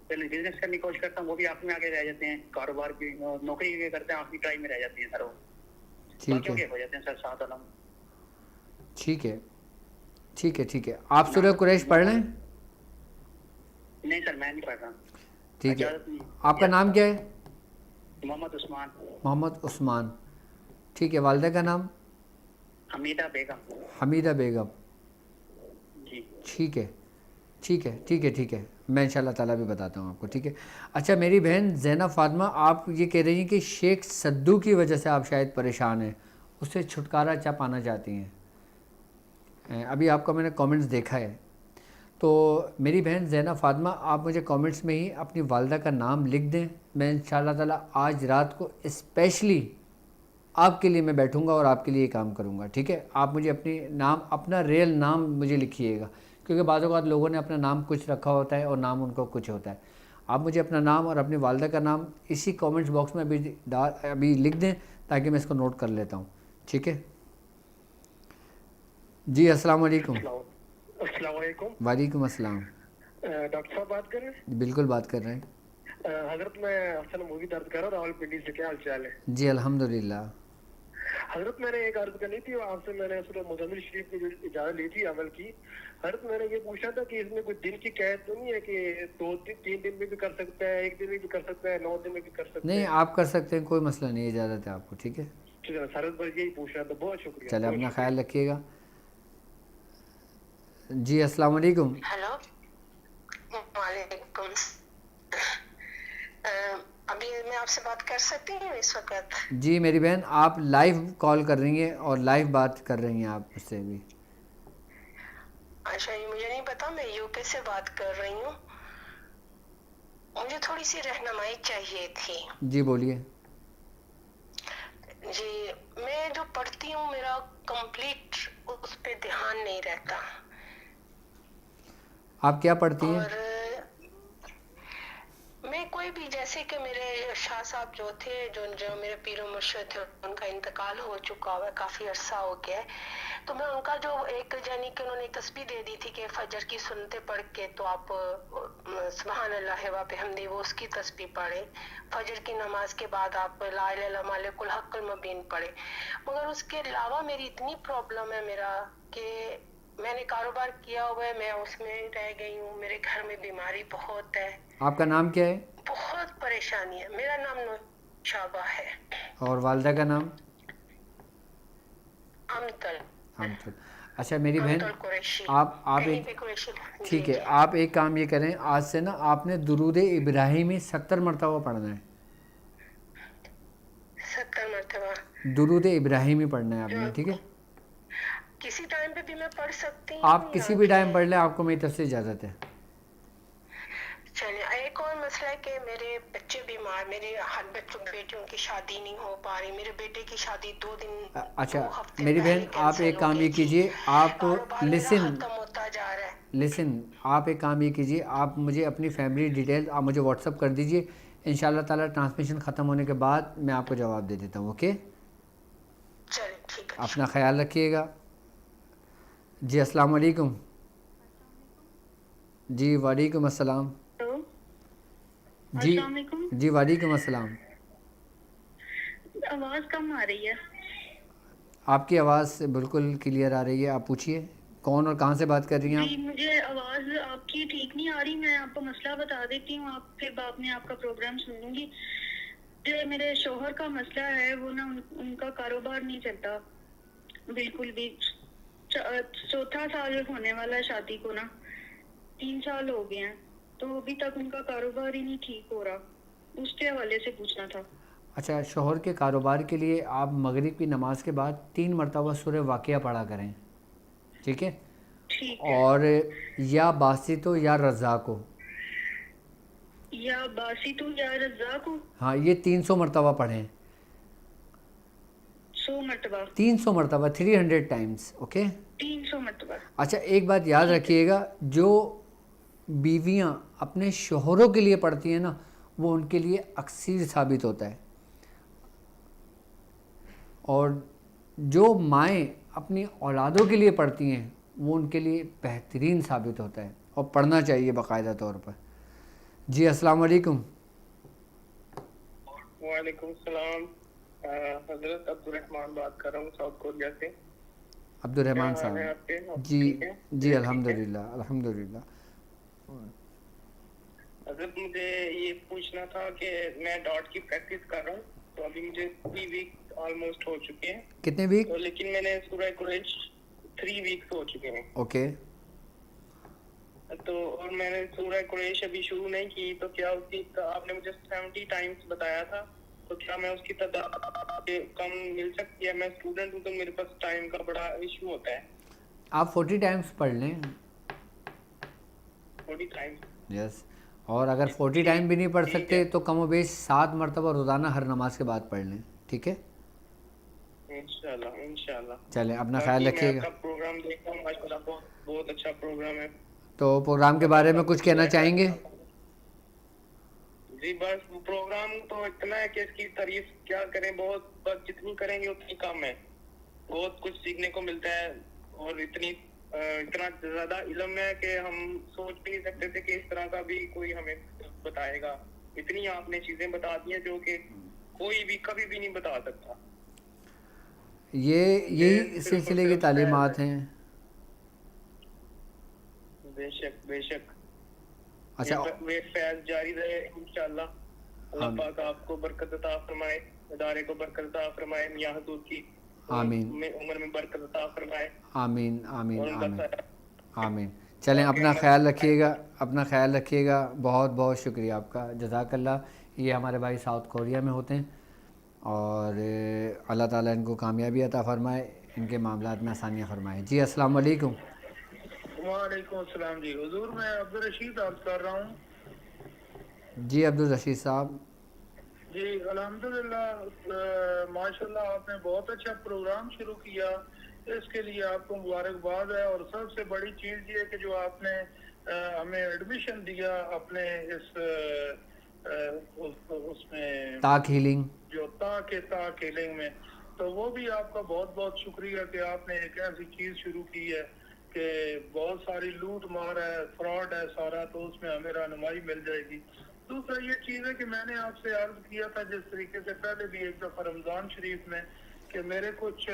پہلے بزنس کرنے کی کوشش کرتا ہوں, وہ بھی آخر میں آگے رہ جاتے ہیں. کاروبار کی, نوکری کرتے ہیں آخری ٹرائی میں رہ جاتی ہیں سر. وہ ٹھیک ہے ہو جاتے ہیں سر 7 علم. ٹھیک ہے ٹھیک ہے ٹھیک ہے. آپ سورہ قریش پڑھ لیں. نہیں سر میں نہیں پڑھ رہا. ٹھیک ہے. آپ کا نام کیا ہے؟ محمد عثمان. محمد عثمان. ٹھیک ہے. والدہ کا نام؟ حمیدہ بیگم. حمیدہ بیگم. جی ٹھیک ہے ٹھیک ہے ٹھیک ہے ٹھیک ہے. میں انشاءاللہ تعالیٰ بھی بتاتا ہوں آپ کو. ٹھیک ہے. اچھا میری بہن زینب فاطمہ, آپ یہ کہہ رہی ہیں کہ شیخ سدو کی وجہ سے آپ شاید پریشان ہیں, اس سے چھٹکارا چاہ پانا چاہتی ہیں. ابھی آپ کا میں نے کامنٹس دیکھا ہے. تو میری بہن زینب فاطمہ, آپ مجھے کامنٹس میں ہی اپنی والدہ کا نام لکھ دیں. میں انشاءاللہ تعالیٰ آج رات کو اسپیشلی آپ کے لیے میں بیٹھوں گا اور آپ کے لیے یہ کام کروں گا. ٹھیک ہے. آپ مجھے اپنی نام, اپنا ریئل نام مجھے لکھیے گا, کیونکہ بعض اوقات لوگوں نے اپنا نام کچھ رکھا ہوتا ہے اور نام ان کو کچھ ہوتا ہے. آپ مجھے اپنا نام اور اپنی والدہ کا نام اسی کامنٹس باکس میں ابھی لکھ دیں تاکہ میں اس کو نوٹ کر لیتا ہوں. ٹھیک ہے جی. السلام علیکم. السلام علیکم. وعلیکم السلام. ڈاکٹر صاحب بات کر رہے ہیں؟ بالکل بات کر رہے ہیں. حضرت میں حسن مووی درد کر رہا ہوں راول پنڈی سے. کیا حال چال ہے؟ جی الحمدللہ. حضرت میں نے ایک عرض کرنی تھی آپ سے. میں نے سورہ مزمل شریف کی جو اجازت لی تھی عمل کی. حضرت میں نے یہ پوچھا تھا کہ اس میں کوئی دن کی قید تو نہیں ہے کہ 2-3 دن میں بھی کر سکتا ہے, 1 دن میں بھی کر سکتا ہے, 9 دن میں بھی کر سکتا ہے؟ نہیں, آپ کر سکتے ہیں, کوئی مسئلہ نہیں, اجازت ہے آپ کو. ٹھیک ہے. حضرت بس یہی پوچھ رہا تھا. بہت شکریہ. چلے اپنا خیال رکھیے گا. جی السلام علیکم. ہیلو وعلیکم. ابھی میں آپ سے بات کر سکتی ہوں اس وقت؟ جی میری بہن, آپ لائیو کال کر رہی ہیں اور لائیو بات کر رہی ہیں آپ مجھ سے بھی. اچھا یہ مجھے نہیں پتا, میں یو کے سے بات کر رہی ہوں. مجھے تھوڑی سی رہنمائی چاہیے تھی. جی بولیے. جی میں جو پڑھتی ہوں میرا کمپلیٹ اس پہ دھیان نہیں رہتا. آپ کیا پڑھتی ہیں؟ اور میں کوئی بھی, جیسے کہ میرے شاہ صاحب جو تھے, جو میرے پیر و مرشد تھے, ان کا انتقال ہو چکا ہوا ہے, کافی عرصہ ہو گیا ہے. تو میں ان کا جو ایک یعنی کہ انہوں نے تسبیح دے دی تھی کہ فجر کی سنتے پڑھ کے تو آپ سبحان اللہ و بحمدہ وہ اس کی تسبیح پڑھیں. فجر کی نماز کے بعد آپ لا الہ الا مالک الحق المبین پڑھیں. مگر اس کے علاوہ میری اتنی پرابلم ہے میرا کہ میں نے کاروبار کیا ہوا ہے, میں اس میں رہ گئی ہوں. میرے گھر میں بیماری بہت ہے. آپ کا نام کیا ہے؟ بہت پریشانی ہے. میرا نام نوشابہ ہے. اور والدہ کا نام؟ امتل. امتل. اچھا میری بہن, امتل قریشی. آپ ایک ٹھیک ہے, آپ ایک کام یہ کریں, آج سے نا آپ نے درود ابراہیمی 70 مرتبہ پڑھنا ہے. 70 مرتبہ درود ابراہیمی پڑھنا ہے آپ نے. ٹھیک ہے. کسی ٹائم پہ بھی میں پڑھ سکتی ہوں؟ آپ کسی بھی ٹائم پڑھ لیں, آپ کو میری طرف سے اجازت ہے. چلیے. ایک اور مسئلہ ہے کہ میرے بچے بیمار, میرے ہر بیٹیوں کی شادی نہیں ہو پا رہی. میرے بیٹے کی شادی 2 دن اچھا میری بہن, آپ ایک کام یہ کیجئے, آپ لسن, ختم ہوتا جا رہا ہے. لسن, آپ ایک کام یہ کیجئے, آپ مجھے اپنی فیملی ڈیٹیل آپ مجھے واٹس اپ کر دیجئے. انشاءاللہ تعالیٰ ٹرانسمیشن ختم ہونے کے بعد میں آپ کو جواب دے دیتا ہوں. اوکے, چلیے ٹھیک ہے. اپنا خیال رکھیے گا. جی السلام علیکم. جی وعلیکم السلام. جی جی وعلیکم السلام. آواز کم آ رہی ہے. آپ کی آواز بالکل کلیئر آ رہی ہے. آپ پوچھیے کون اور کہاں سے بات کر رہی ہیں جی آپ؟ مجھے آواز آپ کی ٹھیک نہیں آ رہی. میں آپ کو مسئلہ بتا دیتی ہوں, آپ پھر بعد میں آپ کا پروگرام سن لوں گی. جو میرے شوہر کا مسئلہ ہے وہ نا ان کا کاروبار نہیں چلتا بالکل بھی. 4تھا سال ہونے والا ہے شادی کو نا, 3 سال ہو گئے ہیں, تو ابھی تک ان کا کاروبار ہی نہیں ٹھیک ہو رہا. اس کے حوالے سے پوچھنا تھا. اچھا, شوہر کے کاروبار کے لیے آپ مغرب کی نماز کے بعد 3 مرتبہ سورہ واقعہ پڑھا کریں. ٹھیک ہے. ٹھیک ہے. اور یا باسطو یا رزاقو, یا باسطو یا رزاقو, ہاں یہ 300 مرتبہ پڑھیں. 100 مرتبہ. 300 مرتبہ 300 ٹائمز. اوکے 300 مرتبہ. اچھا ایک بات یاد رکھیے گا, جو بیویاں اپنے شوہروں کے لیے پڑھتی ہیں نا وہ ان کے لیے اکثیر ثابت ہوتا ہے، اور جو مائیں اپنی اولادوں کے لیے پڑھتی ہیں وہ ان کے لیے بہترین ثابت ہوتا ہے، اور پڑھنا چاہیے باقاعدہ طور پر۔ جی السلام علیکم۔ وعلیکم السلام، حضرت عبد الرحمان بات کر رہا ہوں ساؤتھ کوریا سے۔ عبد الرحمان کیا حال ہے صاحب؟ آپ کے؟ آپ جی ٹھیک ہیں؟ جی الحمدللہ الحمدللہ۔ حضرت مجھے یہ پوچھنا تھا کہ میں ڈاٹ کی پریکٹس کر رہا ہوں، تو ابھی مجھے 3 ویک آلموسٹ ہو چکے ہیں، کتنے ویک؟ تو لیکن میں نے سورہ قریش 3 ویکس ہو چکے ہیں، اوکے۔ تو اور میں نے سورہ قریش ابھی شروع نہیں کی، تو کیا اس کی آپ نے مجھے 70 ٹائمز بتایا تھا، تو کیا میں اس کی تعداد کم مل سکتی ہے؟ میں اسٹوڈنٹ ہوں تو میرے پاس ٹائم کا بڑا ایشو ہوتا ہے۔ آپ 40 ٹائمز پڑھ لیں۔ 40 ٹائمز؟ یس، اور اگر 40 ٹائم بھی نہیں پڑھ سکتے تو کم و بیش 7 مرتبہ روزانہ ہر نماز کے بعد پڑھ لیں، ٹھیک ہے؟ انشاءاللہ انشاءاللہ۔ چلیں اپنا خیال رکھیے میں گا۔ آپ کا پروگرام دیکھتا ہوں، ماشاءاللہ بہت اچھا پروگرام ہے۔ تو پروگرام کے بارے میں کچھ کہنا چاہیں گے؟ جی بس پروگرام تو اتنا ہے کہ اس کی تعریف کیا کریں، بہت بس جتنی کریں گے اتنی کم ہے، بہت کچھ سیکھنے کو ملتا ہے، اور اتنا زیادہ علم ہے کہ ہم سوچ بھی نہیں سکتے تھے کہ اس طرح کا بھی کوئی ہمیں بتائے گا۔ اتنی آپ نے چیزیں بتا دی ہیں جو کہ کوئی بھی کبھی بھی نہیں بتا سکتا۔ یہی سلسلے کی تعلیمات ہیں۔ بے شک بے شک۔ اچھا، یہ فیض جاری رہے انشاءاللہ۔ اللہ پاک آپ کو برکت عطا فرمائے، ادارے کو برکت عطا فرمائے، میاں حضور کی آمین عمر میں برکت عطا فرمائے، آمین آمین اور آمین بس آمین۔ چلیں اپنا خیال رکھیے گا، اپنا خیال رکھیے گا۔ بہت بہت شکریہ آپ کا، جزاک اللہ۔ یہ ہمارے بھائی ساؤتھ کوریا میں ہوتے ہیں، اور اللہ تعالیٰ ان کو کامیابی عطا فرمائے، ان کے معاملات میں آسانیاں فرمائے۔ جی السلام علیکم۔ وعلیکم السلام۔ جی حضور میں عبدالرشید عرض کر رہا ہوں۔ جی عبدالرشید صاحب۔ جی الحمدللہ، ماشاءاللہ آپ نے بہت اچھا پروگرام شروع کیا، اس کے لیے آپ کو مبارکباد ہے، اور سب سے بڑی چیز یہ ہے کہ جو آپ نے ہمیں ایڈمیشن دیا اپنے اس میں تاک ہیلنگ، جو تاک ہیلنگ میں، تو وہ بھی آپ کا بہت بہت شکریہ کہ آپ نے ایک ایسی چیز شروع کی ہے کہ بہت ساری لوٹ مار ہے، فراڈ ہے سارا، تو اس میں ہمیں رہنمائی مل جائے گی۔ دوسرا یہ چیز ہے کہ میں نے آپ سے عرض کیا تھا جس طریقے سے پہلے بھی ایک دفعہ رمضان شریف میں کہ میرے کچھ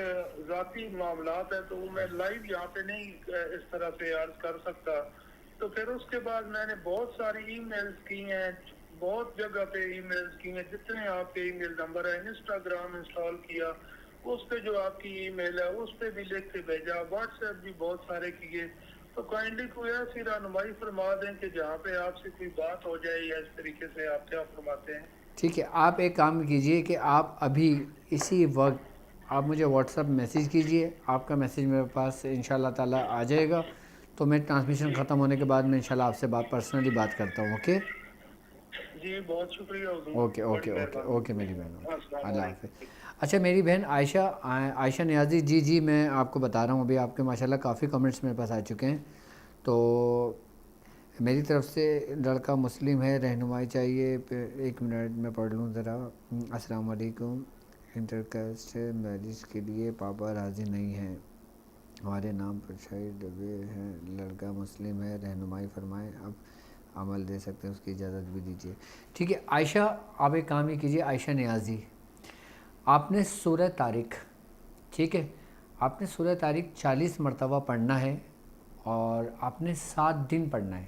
ذاتی معاملات ہیں تو وہ میں لائیو یہاں پہ نہیں اس طرح سے عرض کر سکتا، تو پھر اس کے بعد میں نے بہت ساری ای میلز کی ہیں، بہت جگہ پہ ای میلز کی ہیں، جتنے آپ کے ای میل نمبر ہے، انسٹاگرام انسٹال کیا، اس پہ جو آپ کی ای میل ہے اس پہ بھی لکھ کے بھیجا، واٹس ایپ بھی بہت سارے کیے، تو کائنڈلی کوئی ایسی رہنمائی فرما دیں کہ جہاں پہ آپ سے کوئی بات ہو جائے، یا اس طریقے سے آپ کیا فرماتے ہیں؟ ٹھیک ہے، آپ ایک کام کیجئے کہ آپ ابھی اسی وقت آپ مجھے واٹس ایپ میسیج کیجئے، آپ کا میسیج میرے پاس انشاءاللہ تعالیٰ آ جائے گا، تو میں ٹرانسمیشن ختم ہونے کے بعد میں انشاءاللہ آپ سے پرسنلی بات کرتا ہوں۔ اوکے جی بہت شکریہ حضور، اوکے بڑی اوکے اوکے مہربانی۔ اوکے میری بہن، السلام اللہ علیکم۔ حافظ۔ اچھا میری بہن عائشہ نیازی، جی میں آپ کو بتا رہا ہوں، ابھی آپ کے ماشاءاللہ کافی کمنٹس میرے پاس آ چکے ہیں، تو میری طرف سے لڑکا مسلم ہے، رہنمائی چاہیے، ایک منٹ میں پڑھ لوں ذرا۔ السلام علیکم، انٹرکاسٹ میرج کے لیے پاپا راضی نہیں ہیں، ہمارے نام پر شاید لگے ہیں، لڑکا مسلم ہے، رہنمائی فرمائیں، اب عمل دے سکتے ہیں، اس کی اجازت بھی دیجیے۔ ٹھیک ہے عائشہ، آپ ایک کام ہی کیجیے، عائشہ نیازی، آپ نے سورہ طارق، ٹھیک ہے، آپ نے سورہ طارق 40 مرتبہ پڑھنا ہے، اور آپ نے 7 دن پڑھنا ہے،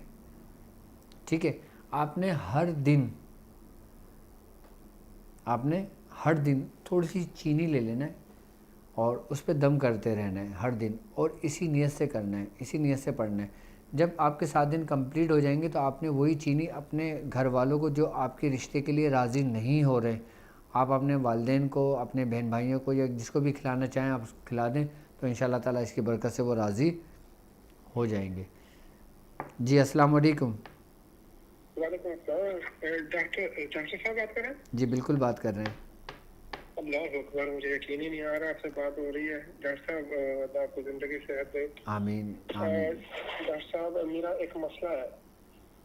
ٹھیک ہے۔ آپ نے ہر دن تھوڑی سی چینی لے لینا ہے، اور اس پہ دم کرتے رہنا ہے ہر دن، اور اسی نیت سے کرنا ہے، اسی نیت سے پڑھنا ہے۔ جب آپ کے 7 دن کمپلیٹ ہو جائیں گے تو آپ نے وہی چینی اپنے گھر والوں کو جو آپ کے رشتے کے لیے راضی نہیں ہو رہے، آپ اپنے والدین کو، اپنے بہن بھائیوں کو، یا جس کو بھی کھلانا چاہیں آپ اس کو کھلا دیں، تو انشاءاللہ تعالیٰ اس کی برکت سے وہ راضی ہو جائیں گے۔ جی السلام علیکم۔ وعلیکم السلام، ڈاکٹر صاحب بات کر رہے ہیں؟ جی بالکل بات کر رہے ہیں۔ اللہ اکبر، مجھے یقین ہی نہیں آ رہا آپ سے بات ہو رہی ہے۔ ڈاکٹر صاحب اللہ آپ کو زندگی صحت دے۔ آمین آمین۔ ڈاکٹر صاحب میرا ایک مسئلہ ہے،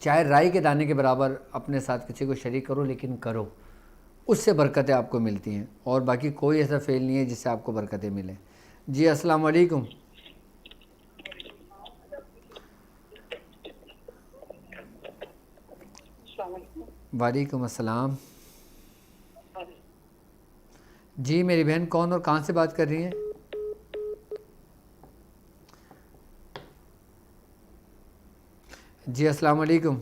چاہے رائی کے دانے کے برابر اپنے ساتھ کسی کو شریک کرو، لیکن کرو، اس سے برکتیں آپ کو ملتی ہیں، اور باقی کوئی ایسا فعل نہیں ہے جس سے آپ کو برکتیں ملیں۔ جی السلام علیکم۔ وعلیکم السلام۔ جی میری بہن کون اور کہاں سے بات کر رہی ہیں؟ جی السلام علیکم۔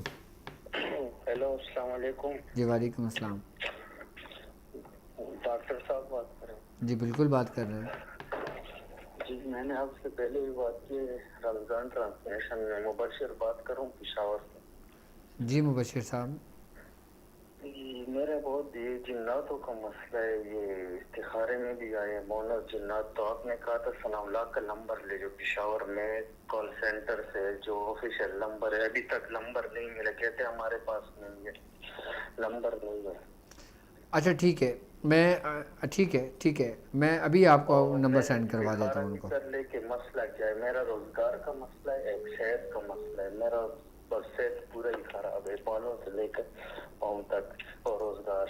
ہیلو، السلام علیکم۔ جی وعلیکم السلام۔ ڈاکٹر صاحب بات کر رہے ہیں؟ جی بالکل بات کر رہے ہیں۔ جی میں نے آپ سے پہلے بھی بات کی، رمضان ٹرانسمیشن میں مبشر بات کروں پشاور سے۔ جی مبشر صاحب۔ جی میرا بہت یہ جناتوں کا مسئلہ ہے، یہ استخارے میں بھی آئے بونس جنات، تو آپ نے کہا تھا ثناء اللہ کا نمبر لے جو پشاور میں کال سینٹر سے جو آفیشیل نمبر ہے، ابھی تک نمبر نہیں ملا، کہتے ہمارے پاس نہیں ہے، نمبر نہیں ہے۔ اچھا ٹھیک ہے، ٹھیک ہے میں ابھی آپ کو نمبر سینڈ کروا دیتا ہوں ان کو۔ کر لے کہ مسئلہ کیا ہے، میرا روزگار کا مسئلہ ہے، ایک صحت کا مسئلہ ہے، میرا بس صحت پورا ہی خراب ہے، بالوں سے لے کر پاؤں تک، اور روزگار۔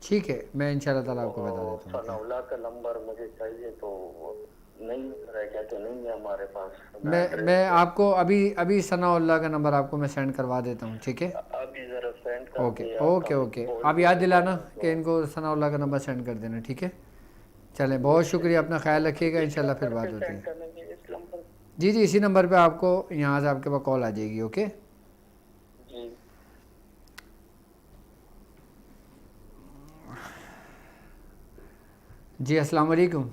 ٹھیک ہے میں انشاءاللہ تعالیٰ آپ کو بتا دیتا ثناء ہوں۔ اللہ کا نمبر مجھے چاہیے، تو نہیں رہ گیا، تو نہیں ہے ہمارے پاس۔ میں آپ کو ابھی ثناء اللہ کا نمبر آپ کو میں سینڈ کروا دیتا ہوں، ٹھیک ہے؟ ابھی ذرا سینڈ کر اوکے دیں۔ اوکے آپ یاد دلانا کہ ان کو ثناء اللہ کا نمبر سینڈ کر دینا، ٹھیک ہے؟ چلیں بہت شکریہ، اپنا خیال رکھیے گا، انشاءاللہ پھر بات ہوتی ہے۔ جی اسی نمبر پہ آپ کو یہاں سے آپ کے پاس کال آ جائے گی، اوکے؟ جی جی السلام علیکم۔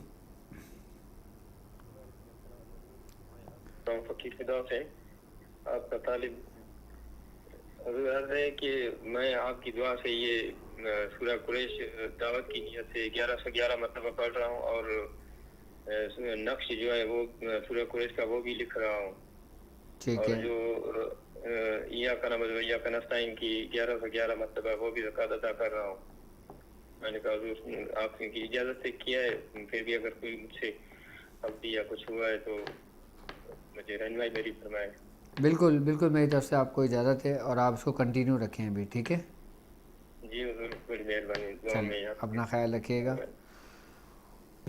فقیر خدا سے آپ کا طالب حضور عرض ہے کہ میں آپ کی دعا سے یہ سورہ قریش دعوت کی نیت سے 1111 مرتبہ پڑھ رہا ہوں، اور نقش جو ہے وہ سورہ قریش کا وہ بھی لکھ رہا ہوں، ٹھیک اور ہے جو ایاک نعبد و ایاک نستعین کی 1111 مرتبہ وہ بھی زکوٰۃ ادا کر رہا ہوں۔ میں نے کہا حضور آپ کی اجازت سے کیا ہے، پھر بھی اگر کوئی مجھ سے غلطی یا کچھ ہوا ہے تو مجھے رہنمائی میری فرمائے۔ بالکل میری طرف سے آپ کو اجازت ہے، اور آپ اس کو کنٹینیو رکھیں ابھی، ٹھیک ہے؟ جی حضور بڑی مہربانی، دعا میں چلیں آپ اپنا خیال رکھیے گا۔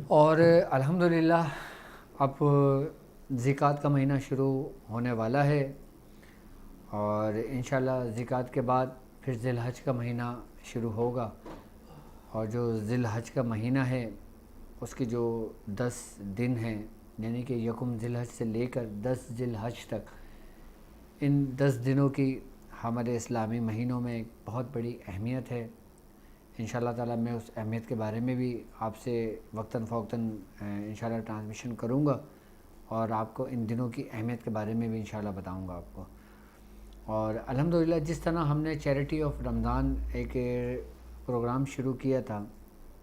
اور الحمدللہ اب زکوٰۃ کا مہینہ شروع ہونے والا ہے، اور انشاءاللہ زکوٰۃ کے بعد پھر ذی الحج کا مہینہ شروع ہوگا، اور جو ذی الحج کا مہینہ ہے اس کے جو 10 دن ہیں، یعنی کہ یکم ذی الحج سے لے کر 10 ذی الحج تک، ان 10 دنوں کی ہمارے اسلامی مہینوں میں ایک بہت بڑی اہمیت ہے۔ انشاءاللہ تعالیٰ میں اس اہمیت کے بارے میں بھی آپ سے وقتاً فوقتاً انشاءاللہ ٹرانسمیشن کروں گا، اور آپ کو ان دنوں کی اہمیت کے بارے میں بھی انشاءاللہ بتاؤں گا آپ کو۔ اور الحمدللہ جس طرح ہم نے چیریٹی آف رمضان ایک پروگرام شروع کیا تھا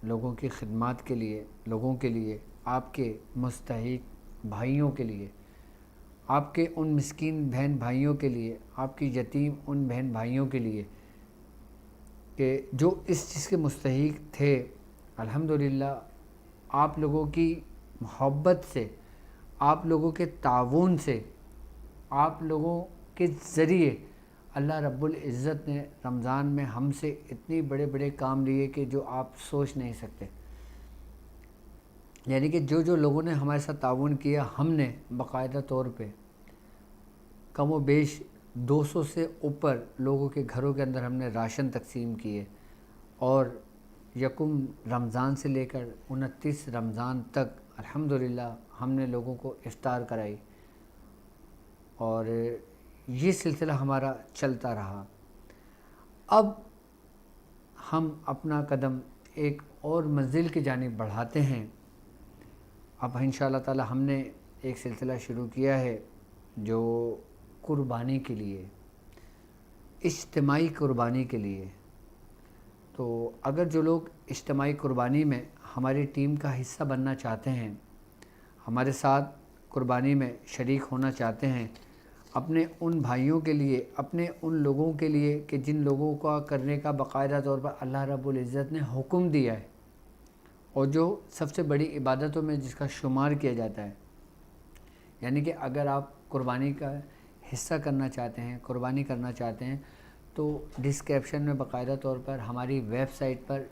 لوگوں کی خدمات کے لیے، لوگوں کے لیے، آپ کے مستحق بھائیوں کے لیے، آپ کے ان مسکین بہن بھائیوں کے لیے، آپ کی یتیم ان بہن بھائیوں کے لیے کہ جو اس چیز کے مستحق تھے، الحمدللہ آپ لوگوں کی محبت سے، آپ لوگوں کے تعاون سے، آپ لوگوں کے ذریعے اللہ رب العزت نے رمضان میں ہم سے اتنے بڑے بڑے کام لیے کہ جو آپ سوچ نہیں سکتے۔ یعنی کہ جو لوگوں نے ہمارے ساتھ تعاون کیا، ہم نے باقاعدہ طور پہ کم و بیش 200 سے اوپر لوگوں کے گھروں کے اندر ہم نے راشن تقسیم کیے، اور یکم رمضان سے لے کر 29 رمضان تک الحمدللہ ہم نے لوگوں کو افطار کرائی، اور یہ سلسلہ ہمارا چلتا رہا۔ اب ہم اپنا قدم ایک اور منزل کی جانب بڑھاتے ہیں۔ اب انشاءاللہ تعالی ہم نے ایک سلسلہ شروع کیا ہے جو قربانی کے لیے، اجتماعی قربانی کے لیے۔ تو اگر جو لوگ اجتماعی قربانی میں ہماری ٹیم کا حصہ بننا چاہتے ہیں، ہمارے ساتھ قربانی میں شریک ہونا چاہتے ہیں، اپنے ان بھائیوں کے لیے، اپنے ان لوگوں کے لیے کہ جن لوگوں کا کرنے کا باقاعدہ طور پر اللہ رب العزت نے حکم دیا ہے، اور جو سب سے بڑی عبادتوں میں جس کا شمار کیا جاتا ہے، یعنی کہ اگر آپ قربانی کا حصہ کرنا چاہتے ہیں، قربانی کرنا چاہتے ہیں، تو ڈسکرپشن میں باقاعدہ طور پر ہماری ویب سائٹ پر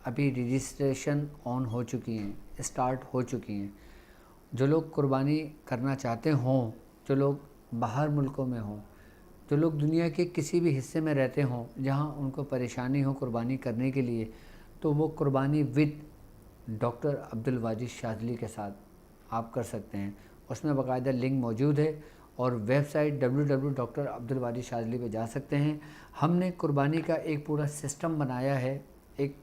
ابھی رجسٹریشن آن ہو چکی ہیں، اسٹارٹ ہو چکی ہیں۔ جو لوگ قربانی کرنا چاہتے ہوں، جو لوگ باہر ملکوں میں ہوں، جو لوگ دنیا کے کسی بھی حصے میں رہتے ہوں جہاں ان کو پریشانی ہو قربانی کرنے کے لیے، تو وہ قربانی ود ڈاکٹر عبدالواجد شاذلی کے ساتھ آپ کر سکتے ہیں۔ اس میں باقاعدہ لنک موجود ہے اور ویب سائٹ www.drabdulwajidshazli پہ جا سکتے ہیں۔ ہم نے قربانی کا ایک پورا سسٹم بنایا ہے، ایک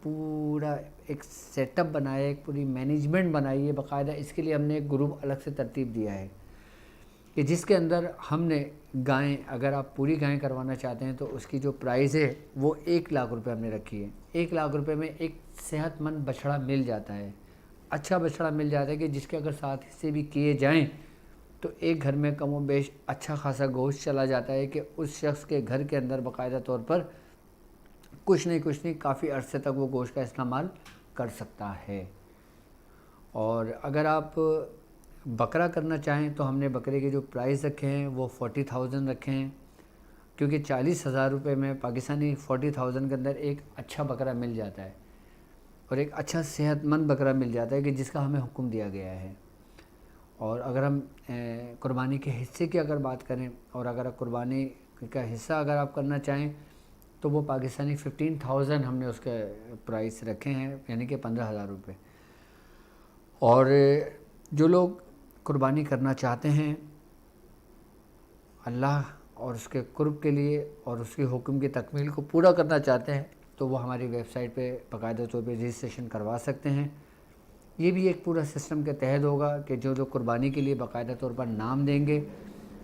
سیٹ اپ بنایا ہے، ایک پوری مینجمنٹ بنائی ہے باقاعدہ۔ اس کے لیے ہم نے ایک گروپ الگ سے ترتیب دیا ہے کہ جس کے اندر ہم نے گائیں، اگر آپ پوری گائیں کروانا چاہتے ہیں تو اس کی جو پرائز ہے وہ 1 لاکھ روپے ہم نے رکھی ہے۔ 1 لاکھ روپے میں ایک صحت مند بچڑا مل جاتا ہے، اچھا بچڑا مل جاتا ہے کہ جس کے اگر 7 حصے بھی کیے جائیں تو ایک گھر میں کم و بیش اچھا خاصا گوشت چلا جاتا ہے کہ اس شخص کے گھر کے اندر باقاعدہ طور پر کچھ نہیں کافی عرصے تک وہ گوشت کا استعمال کر سکتا ہے۔ اور اگر آپ بکرا کرنا چاہیں تو ہم نے بکرے کے جو پرائز رکھے ہیں وہ 40,000 رکھے ہیں، کیونکہ 40,000 روپے میں پاکستانی 40,000 کے اندر ایک اچھا بکرا مل جاتا ہے اور ایک اچھا صحت مند بکرا مل جاتا ہے کہ جس کا ہمیں حکم دیا گیا ہے۔ اور اگر ہم قربانی کے حصے کی اگر بات کریں، اور اگر قربانی کا حصہ اگر آپ کرنا چاہیں تو وہ پاکستانی 15,000 ہم نے اس کے پرائس رکھے ہیں، یعنی کہ 15,000 روپے۔ اور جو لوگ قربانی کرنا چاہتے ہیں اللہ اور اس کے قرب کے لیے اور اس کے حکم کی تکمیل کو پورا کرنا چاہتے ہیں تو وہ ہماری ویب سائٹ پہ باقاعدہ طور پہ رجسٹریشن کروا سکتے ہیں۔ یہ بھی ایک پورا سسٹم کے تحت ہوگا کہ جو لوگ قربانی کے لیے باقاعدہ طور پر نام دیں گے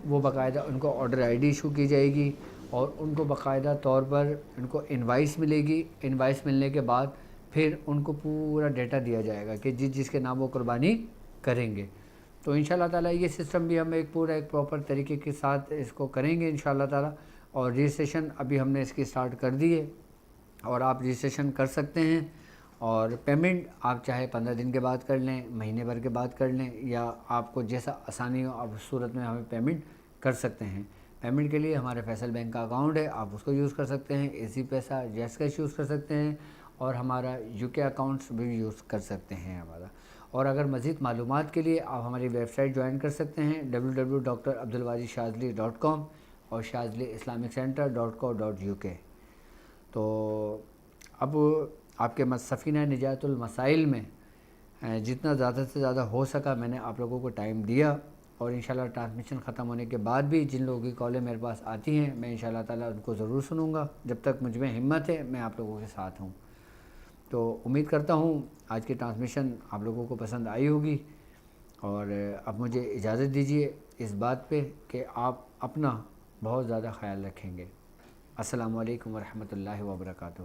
وہ باقاعدہ ان کو آرڈر آئی ڈی ایشو کی جائے گی اور ان کو باقاعدہ طور پر ان کو انوائس ملے گی۔ انوائس ملنے کے بعد پھر ان کو پورا ڈیٹا دیا جائے گا کہ جس کے نام وہ قربانی کریں گے۔ تو انشاءاللہ تعالیٰ یہ سسٹم بھی ہم ایک پراپر طریقے کے ساتھ اس کو کریں گے انشاءاللہ تعالیٰ۔ اور رجسٹریشن ابھی ہم نے اس کی سٹارٹ کر دی ہے اور آپ رجسٹریشن کر سکتے ہیں۔ اور پیمنٹ آپ چاہے 15 دن کے بعد کر لیں، مہینے بھر کے بعد کر لیں، یا آپ کو جیسا آسانی ہو آپ اس صورت میں ہمیں پیمنٹ کر سکتے ہیں۔ پیمنٹ کے لیے ہمارے فیصل بینک کا اکاؤنٹ ہے، آپ اس کو یوز کر سکتے ہیں، ایزی پیسہ، جیس کیش یوز کر سکتے ہیں، اور ہمارا UK اکاؤنٹس بھی یوز کر سکتے ہیں ہمارا۔ اور اگر مزید معلومات کے لیے آپ ہماری ویب سائٹ جوائن کر سکتے ہیں www.drabdulwajidshazli.com اور shazliislamiccenter.co.uk۔ تو اب آپ کے سفینہ نجات المسائل میں جتنا زیادہ سے زیادہ ہو سکا میں نے آپ لوگوں کو ٹائم دیا، اور انشاءاللہ ٹرانسمیشن ختم ہونے کے بعد بھی جن لوگوں کی کالیں میرے پاس آتی ہیں میں انشاءاللہ تعالیٰ ان کو ضرور سنوں گا۔ جب تک مجھ میں ہمت ہے میں آپ لوگوں کے ساتھ ہوں۔ تو امید کرتا ہوں آج کی ٹرانسمیشن آپ لوگوں کو پسند آئی ہوگی، اور اب مجھے اجازت دیجیے اس بات پہ کہ آپ اپنا بہت زیادہ خیال رکھیں گے۔ السلام علیکم ورحمۃ اللہ وبرکاتہ۔